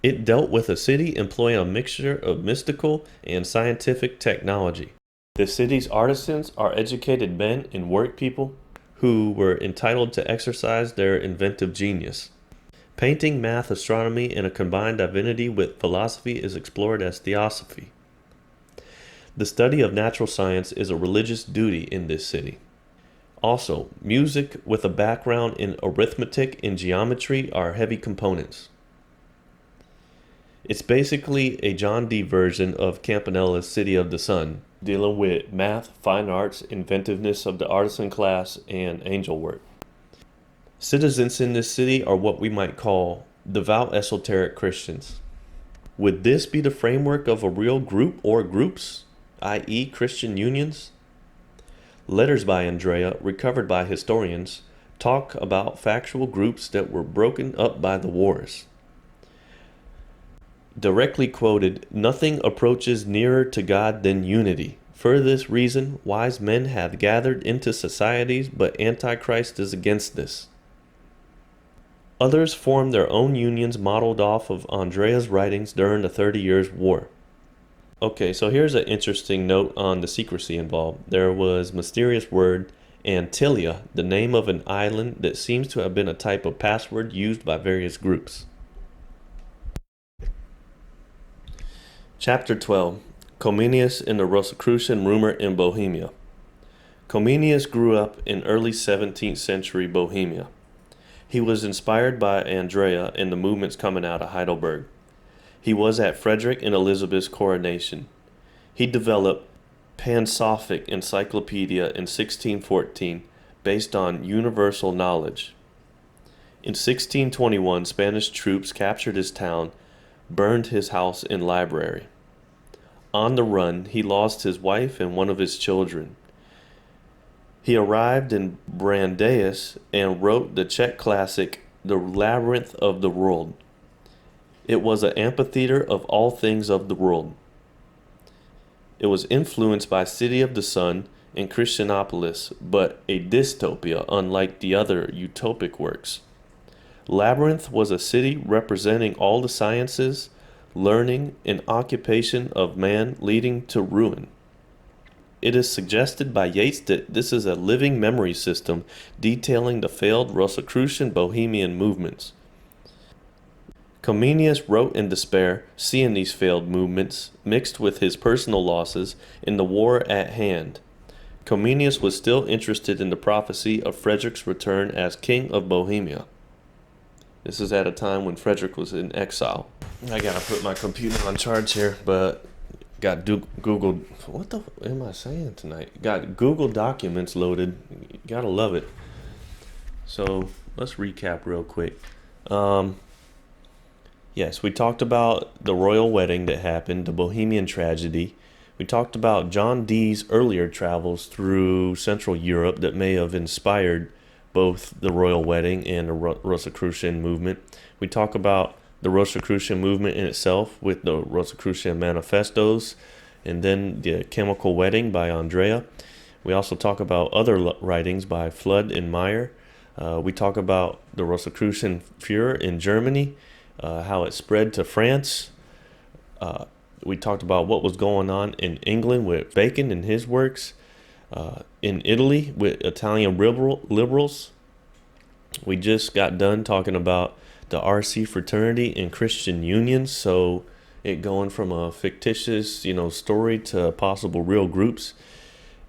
Speaker 1: It dealt with a city employing a mixture of mystical and scientific technology. The city's artisans are educated men and work people who were entitled to exercise their inventive genius. Painting, math, astronomy, and a combined divinity with philosophy is explored as theosophy. The study of natural science is a religious duty in this city. Also, music with a background in arithmetic and geometry are heavy components. It's basically a John Dee version of Campanella's City of the Sun, dealing with math, fine arts, inventiveness of the artisan class, and angel work. Citizens in this city are what we might call devout esoteric Christians. Would this be the framework of a real group or groups, i.e. Christian unions? Letters by Andrea, recovered by historians, talk about factual groups that were broken up by the wars. Directly quoted, "Nothing approaches nearer to God than unity. For this reason, wise men have gathered into societies, but Antichrist is against this." Others formed their own unions modeled off of Andrea's writings during the 30 Years' War. Okay, so here's an interesting note on the secrecy involved. There was mysterious word Antilia, the name of an island that seems to have been a type of password used by various groups. Chapter 12. Comenius and the Rosicrucian Rumor in Bohemia. Comenius grew up in early 17th century Bohemia. He was inspired by Andrea and the movements coming out of Heidelberg. He was at Frederick and Elizabeth's coronation. He developed Pansophic Encyclopedia in 1614 based on universal knowledge. In 1621, Spanish troops captured his town, burned his house and library. On the run, he lost his wife and one of his children. He arrived in Brandeis and wrote the Czech classic, The Labyrinth of the World. It was an amphitheater of all things of the world. It was influenced by City of the Sun and Christianopolis, but a dystopia unlike the other utopic works. Labyrinth was a city representing all the sciences, learning, and occupation of man leading to ruin. It is suggested by Yates that this is a living memory system detailing the failed Rosicrucian Bohemian movements. Comenius wrote in despair, seeing these failed movements mixed with his personal losses in the war at hand. Comenius was still interested in the prophecy of Frederick's return as King of Bohemia. This is at a time when Frederick was in exile. I gotta put my computer on charge here, but got Google. What the am I saying tonight? Got Google Documents loaded. Gotta love it. So let's recap real quick. Yes, we talked about the royal wedding that happened, the Bohemian Tragedy. We talked about John Dee's earlier travels through Central Europe that may have inspired both the royal wedding and the Rosicrucian movement. We talk about the Rosicrucian movement in itself with the Rosicrucian Manifestos and then the Chemical Wedding by Andrea. We also talk about other writings by Fludd and Maier. We talk about the Rosicrucian Furor in Germany, how it spread to France. We talked about what was going on in England with Bacon and his works. In Italy with Italian liberals. We just got done talking about the RC fraternity and Christian unions, so it going from a fictitious, story to possible real groups.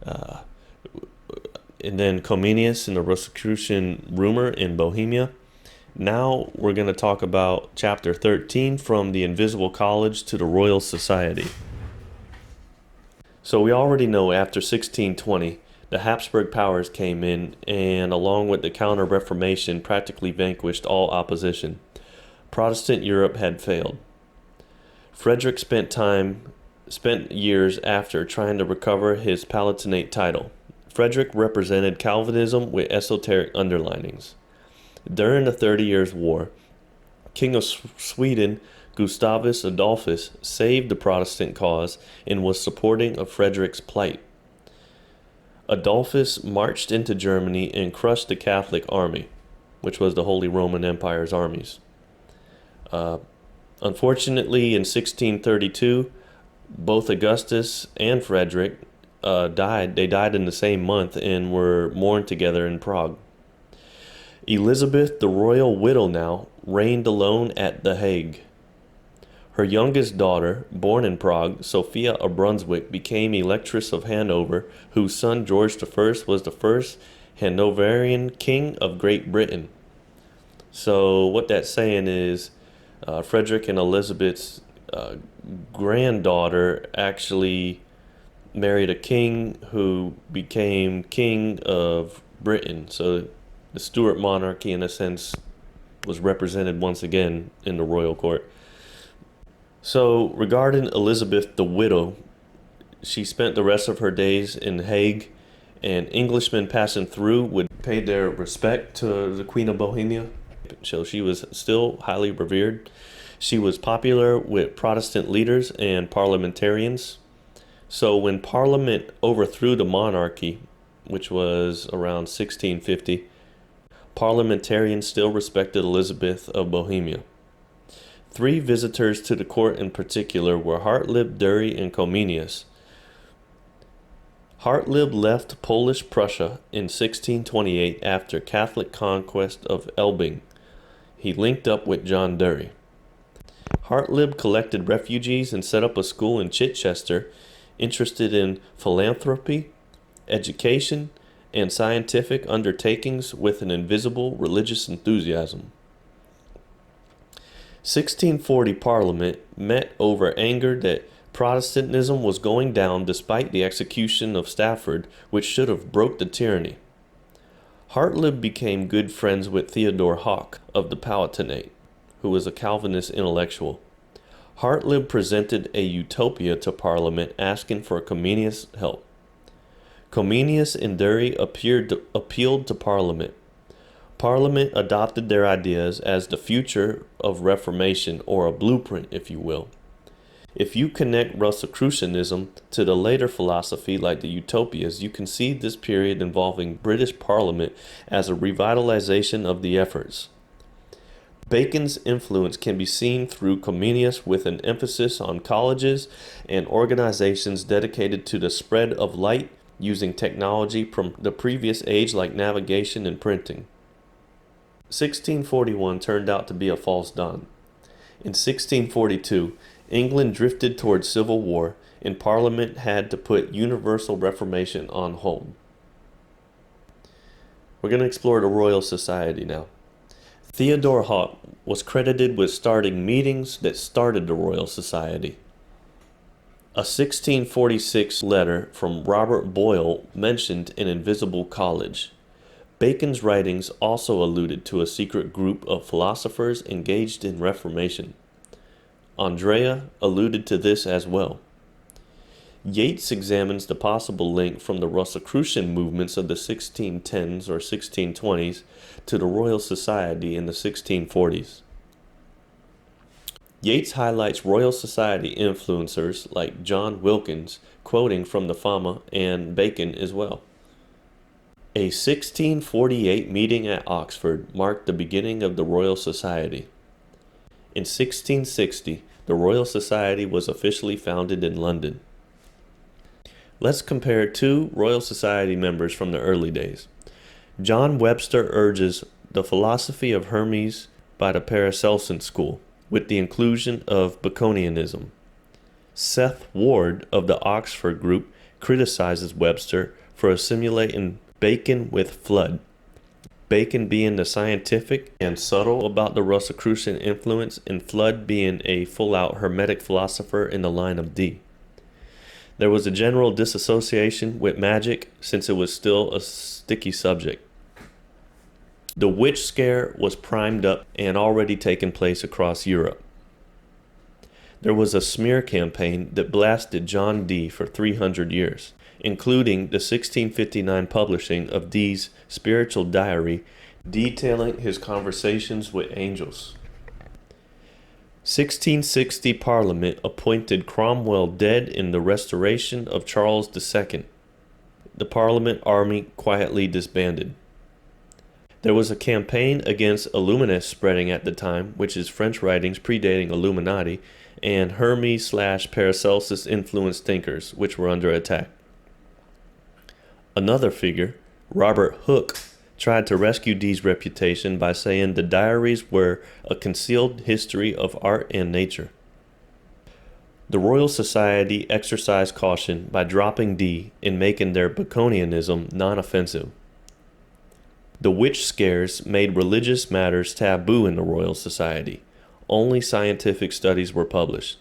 Speaker 1: And then Comenius and the Rosicrucian rumor in Bohemia. Now we're going to talk about chapter 13, from the Invisible College to the Royal Society. So we already know after 1620, the Habsburg powers came in and along with the Counter-Reformation practically vanquished all opposition. Protestant Europe had failed. Frederick spent years after trying to recover his Palatinate title. Frederick represented Calvinism with esoteric underlinings. During the 30 Years' War, King of Sweden Gustavus Adolphus saved the Protestant cause and was supporting of Frederick's plight. Adolphus marched into Germany and crushed the Catholic army, which was the Holy Roman Empire's armies. Unfortunately, in 1632, both Augustus and Frederick died. They died in the same month and were mourned together in Prague. Elizabeth, the royal widow now, reigned alone at The Hague. Her youngest daughter, born in Prague, Sophia of Brunswick, became Electress of Hanover, whose son George I was the first Hanoverian king of Great Britain. So what that's saying is Frederick and Elizabeth's granddaughter actually married a king who became king of Britain. So the Stuart monarchy, in a sense, was represented once again in the royal court. So regarding Elizabeth the widow, she spent the rest of her days in The Hague, and Englishmen passing through would pay their respect to the Queen of Bohemia. So she was still highly revered. She was popular with Protestant leaders and parliamentarians. So when Parliament overthrew the monarchy, which was around 1650, parliamentarians still respected Elizabeth of Bohemia. 3 visitors to the court in particular were Hartlib, Dury, and Comenius. Hartlib left Polish Prussia in 1628 after Catholic conquest of Elbing. He linked up with John Dee. Hartlib collected refugees and set up a school in Chichester, interested in philanthropy, education, and scientific undertakings with an invisible religious enthusiasm. 1640 Parliament met over anger that Protestantism was going down despite the execution of Stafford, which should have broke the tyranny. Hartlib became good friends with Theodore Hock of the Palatinate, who was a Calvinist intellectual. Hartlib presented a utopia to Parliament asking for Comenius' help. Comenius and Dury appealed to Parliament. Parliament adopted their ideas as the future of reformation, or a blueprint, if you will. If you connect Rosicrucianism to the later philosophy like the utopias, you can see this period involving British Parliament as a revitalization of the efforts. Bacon's influence can be seen through Comenius with an emphasis on colleges and organizations dedicated to the spread of light using technology from the previous age like navigation and printing. 1641 turned out to be a false dawn. In 1642, England drifted towards civil war, and Parliament had to put universal reformation on hold. We're going to explore the Royal Society now. Theodore Hock was credited with starting meetings that started the Royal Society. A 1646 letter from Robert Boyle mentioned an invisible college. Bacon's writings also alluded to a secret group of philosophers engaged in Reformation. Andrea alluded to this as well. Yates examines the possible link from the Rosicrucian movements of the 1610s or 1620s to the Royal Society in the 1640s. Yates highlights Royal Society influencers like John Wilkins, quoting from the Fama, and Bacon as well. A 1648 meeting at Oxford marked the beginning of the Royal Society. In 1660, the Royal Society was officially founded in London. Let's compare 2 Royal Society members from the early days. John Webster urges the philosophy of Hermes by the Paracelsian school, with the inclusion of Baconianism. Seth Ward of the Oxford group criticizes Webster for assimilating Bacon with Fludd. Bacon being the scientific and subtle about the Rosicrucian influence, and Fludd being a full-out Hermetic philosopher in the line of Dee. There was a general disassociation with magic since it was still a sticky subject. The witch scare was primed up and already taken place across Europe. There was a smear campaign that blasted John Dee for 300 years, including the 1659 publishing of Dee's spiritual diary detailing his conversations with angels. 1660 Parliament appointed Cromwell dead in the restoration of Charles II. The Parliament army quietly disbanded. There was a campaign against Illuminists spreading at the time, which is French writings predating Illuminati, and Hermes/Paracelsus influenced thinkers, which were under attack. Another figure, Robert Hooke, tried to rescue Dee's reputation by saying the diaries were a concealed history of art and nature. The Royal Society exercised caution by dropping Dee and making their Baconianism non-offensive. The witch scares made religious matters taboo in the Royal Society. Only scientific studies were published.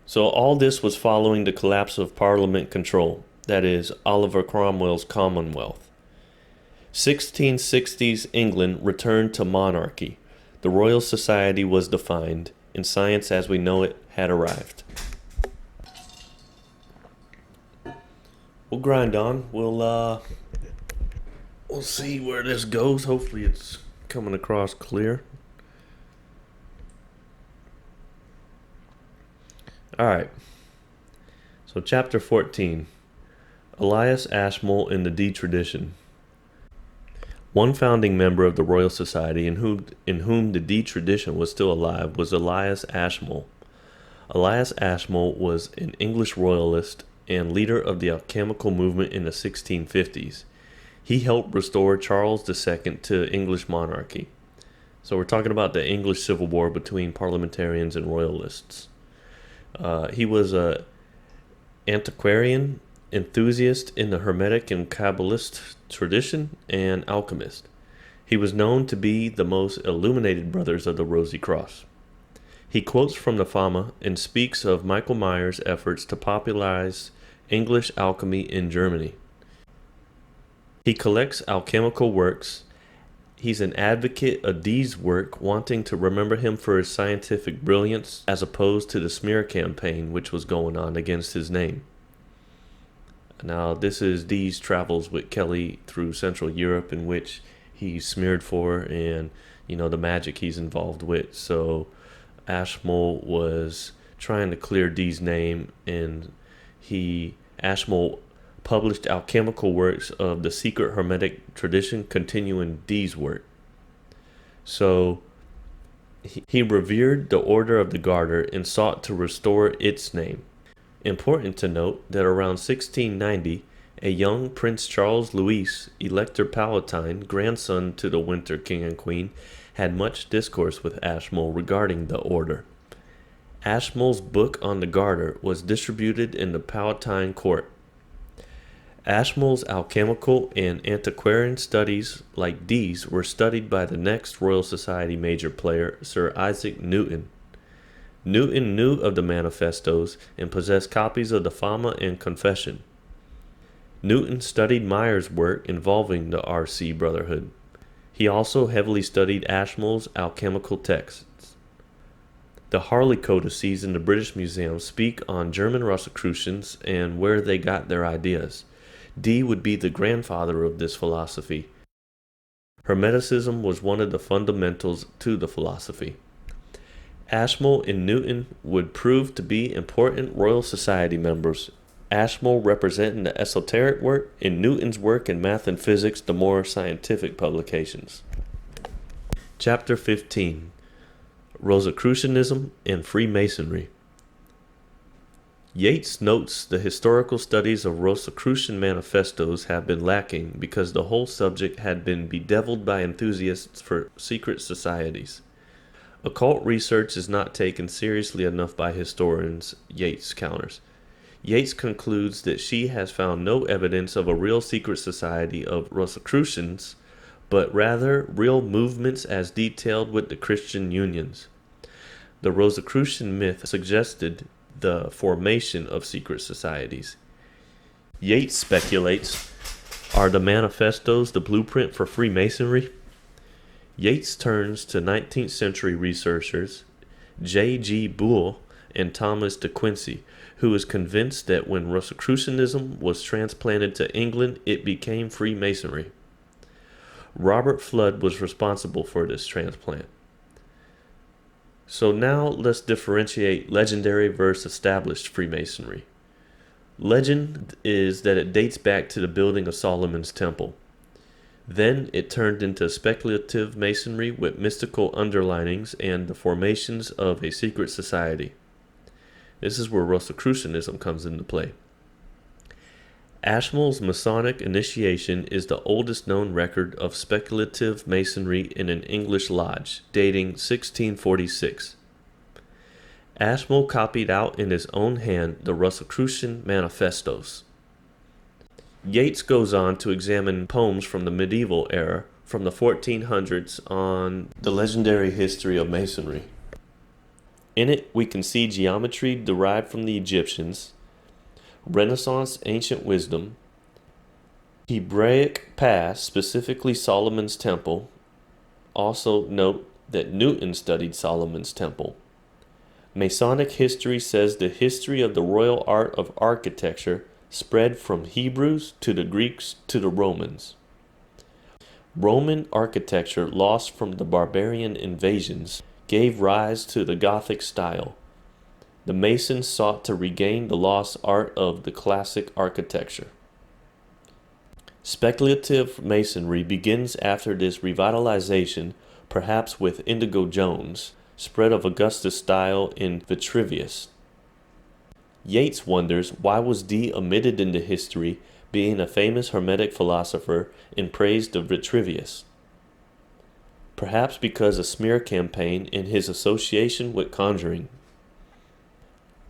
Speaker 1: So all this was following the collapse of Parliament control, that is, Oliver Cromwell's Commonwealth. 1660s England returned to monarchy. The Royal Society was defined, and science as we know it had arrived. We'll grind on. We'll see where this goes. Hopefully it's coming across clear. Alright. So chapter 14. Elias Ashmole in the Dee tradition. One founding member of the Royal Society in whom the Dee tradition was still alive was Elias Ashmole. Elias Ashmole was an English royalist and leader of the alchemical movement in the 1650s. He helped restore Charles II to English monarchy. So we're talking about the English Civil War between parliamentarians and royalists. He was an antiquarian, enthusiast in the Hermetic and Kabbalist tradition, and alchemist. He was known to be the most illuminated brothers of the Rosicrucian. He quotes from the Fama and speaks of Michael Maier's efforts to popularize English alchemy in Germany. He collects alchemical works. He's an advocate of Dee's work, wanting to remember him for his scientific brilliance as opposed to the smear campaign which was going on against his name. Now, this is Dee's travels with Kelly through Central Europe, in which he's smeared for, and the magic he's involved with. So Ashmole was trying to clear Dee's name, and Ashmole published alchemical works of the secret Hermetic tradition, continuing Dee's work. So he revered the Order of the Garter and sought to restore its name. Important to note that around 1690, a young Prince Charles Louis, Elector Palatine, grandson to the Winter King and Queen, had much discourse with Ashmole regarding the order. Ashmole's book on the Garter was distributed in the Palatine court. Ashmole's alchemical and antiquarian studies, like Dee's, were studied by the next Royal Society major player, Sir Isaac Newton. Newton knew of the manifestos and possessed copies of the Fama and Confession. Newton studied Maier's work involving the R.C. Brotherhood. He also heavily studied Ashmole's alchemical texts. The Harley codices in the British Museum speak on German Rosicrucians and where they got their ideas. Dee would be the grandfather of this philosophy. Hermeticism was one of the fundamentals to the philosophy. Ashmole and Newton would prove to be important Royal Society members, Ashmole representing the esoteric work, and Newton's work in math and physics, the more scientific publications. Chapter 15. Rosicrucianism and Freemasonry. Yates notes the historical studies of Rosicrucian Manifestos have been lacking because the whole subject had been bedeviled by enthusiasts for secret societies. Occult research is not taken seriously enough by historians, Yates counters. Yates concludes that she has found no evidence of a real secret society of Rosicrucians, but rather real movements as detailed with the Christian unions. The Rosicrucian myth suggested the formation of secret societies. Yates speculates, are the manifestos the blueprint for Freemasonry? Yates turns to 19th century researchers J.G. Buell and Thomas de Quincey, who is convinced that when Rosicrucianism was transplanted to England, it became Freemasonry. Robert Fludd was responsible for this transplant. So now let's differentiate legendary versus established Freemasonry. Legend is that it dates back to the building of Solomon's Temple. Then it turned into speculative masonry with mystical underlinings and the formations of a secret society. This is where Rosicrucianism comes into play. Ashmole's Masonic initiation is the oldest known record of speculative masonry in an English lodge, dating 1646. Ashmole copied out in his own hand the Rosicrucian Manifestos. Yates goes on to examine poems from the medieval era, from the 1400s, on the legendary history of Masonry. In it, we can see geometry derived from the Egyptians, Renaissance ancient wisdom, Hebraic past, specifically Solomon's Temple. Also note that Newton studied Solomon's Temple. Masonic history says the history of the royal art of architecture spread from Hebrews to the Greeks to the Romans. Roman architecture, lost from the barbarian invasions, gave rise to the Gothic style. The Masons sought to regain the lost art of the classic architecture. Speculative masonry begins after this revitalization, perhaps with Indigo Jones, spread of Augustus style in Vitruvius. Yates wonders why was Dee omitted into history, being a famous Hermetic philosopher and praised of Vitruvius. Perhaps because a smear campaign in his association with conjuring.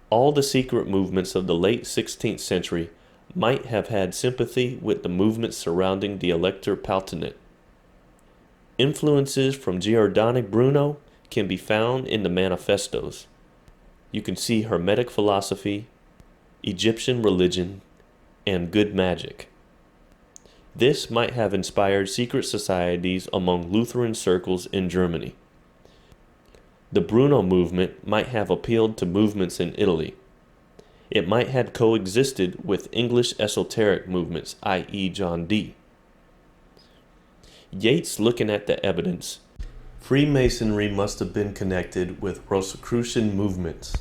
Speaker 1: All the secret movements of the late 16th century might have had sympathy with the movements surrounding the Elector Palatinate. Influences from Giordano Bruno can be found in the Manifestos. You can see Hermetic philosophy, Egyptian religion, and good magic. This might have inspired secret societies among Lutheran circles in Germany. The Bruno movement might have appealed to movements in Italy. It might have coexisted with English esoteric movements, i.e. John Dee. Yates, looking at the evidence, Freemasonry must have been connected with Rosicrucian movements.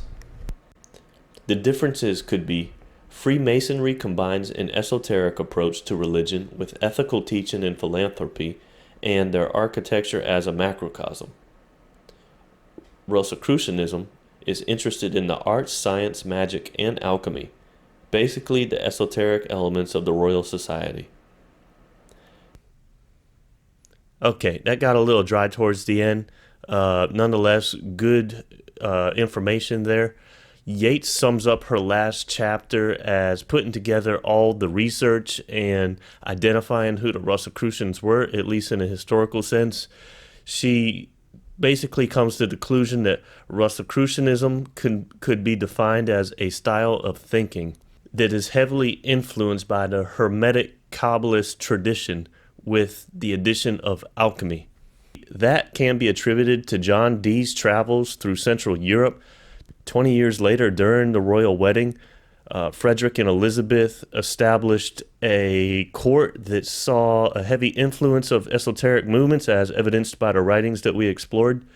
Speaker 1: The differences could be Freemasonry combines an esoteric approach to religion with ethical teaching and philanthropy, and their architecture as a macrocosm. Rosicrucianism is interested in the arts, science, magic, and alchemy, basically the esoteric elements of the Royal Society. Okay, that got a little dry towards the end. Nonetheless, good information there. Yates sums up her last chapter as putting together all the research and identifying who the Rosicrucians were, at least in a historical sense. She basically comes to the conclusion that Rosicrucianism could be defined as a style of thinking that is heavily influenced by the Hermetic Kabbalist tradition with the addition of alchemy. That can be attributed to John Dee's travels through Central Europe. 20 years later, during the royal wedding, Frederick and Elizabeth established a court that saw a heavy influence of esoteric movements, as evidenced by the writings that we explored.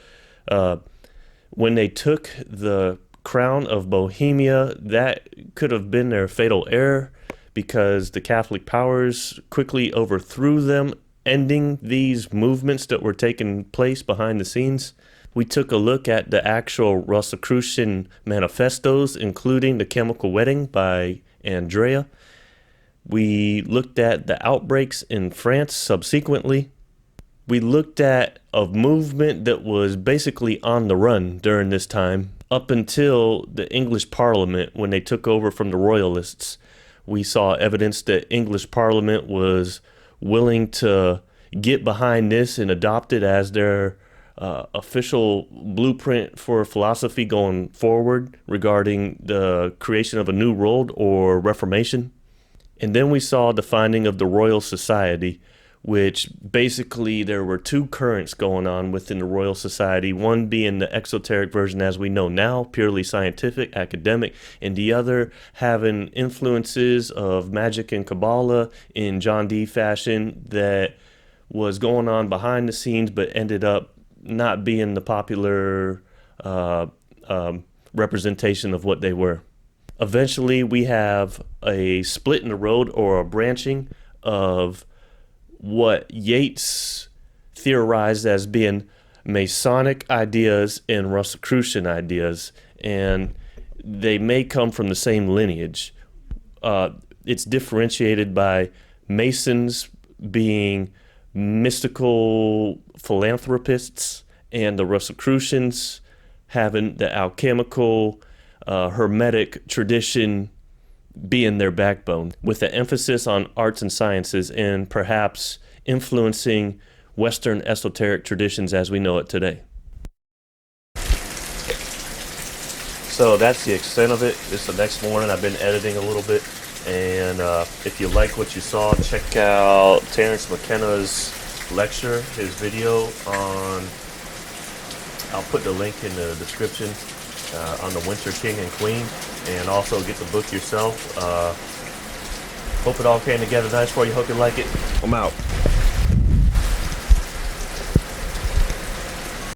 Speaker 1: When they took the crown of Bohemia, that could have been their fatal error, because the Catholic powers quickly overthrew them, ending these movements that were taking place behind the scenes. We took a look at the actual Rosicrucian Manifestos, including The Chemical Wedding by Andrea. We looked at the outbreaks in France subsequently. We looked at a movement that was basically on the run during this time, up until the English Parliament, when they took over from the Royalists. We saw evidence that English Parliament was willing to get behind this and adopt it as their official blueprint for philosophy going forward regarding the creation of a new world or reformation. And then we saw the finding of the Royal Society, which basically there were two currents going on within the Royal Society, one being the exoteric version as we know now, purely scientific, academic, and the other having influences of magic and Kabbalah in John Dee fashion that was going on behind the scenes but ended up not being the popular representation of what they were. Eventually, we have a split in the road or a branching of what Yates theorized as being Masonic ideas and Rosicrucian ideas, and they may come from the same lineage. It's differentiated by Masons being mystical philanthropists, and the Rosicrucians having the alchemical, Hermetic tradition being their backbone, with the emphasis on arts and sciences and perhaps influencing Western esoteric traditions as we know it today. So that's the extent of it. It's the next morning. I've been editing a little bit. And if you like what you saw, check out Terence McKenna's lecture, his video on, I'll put the link in the description, on the Winter King and Queen, and also get the book yourself. Hope it all came together nice for you. Hope you like it. I'm out.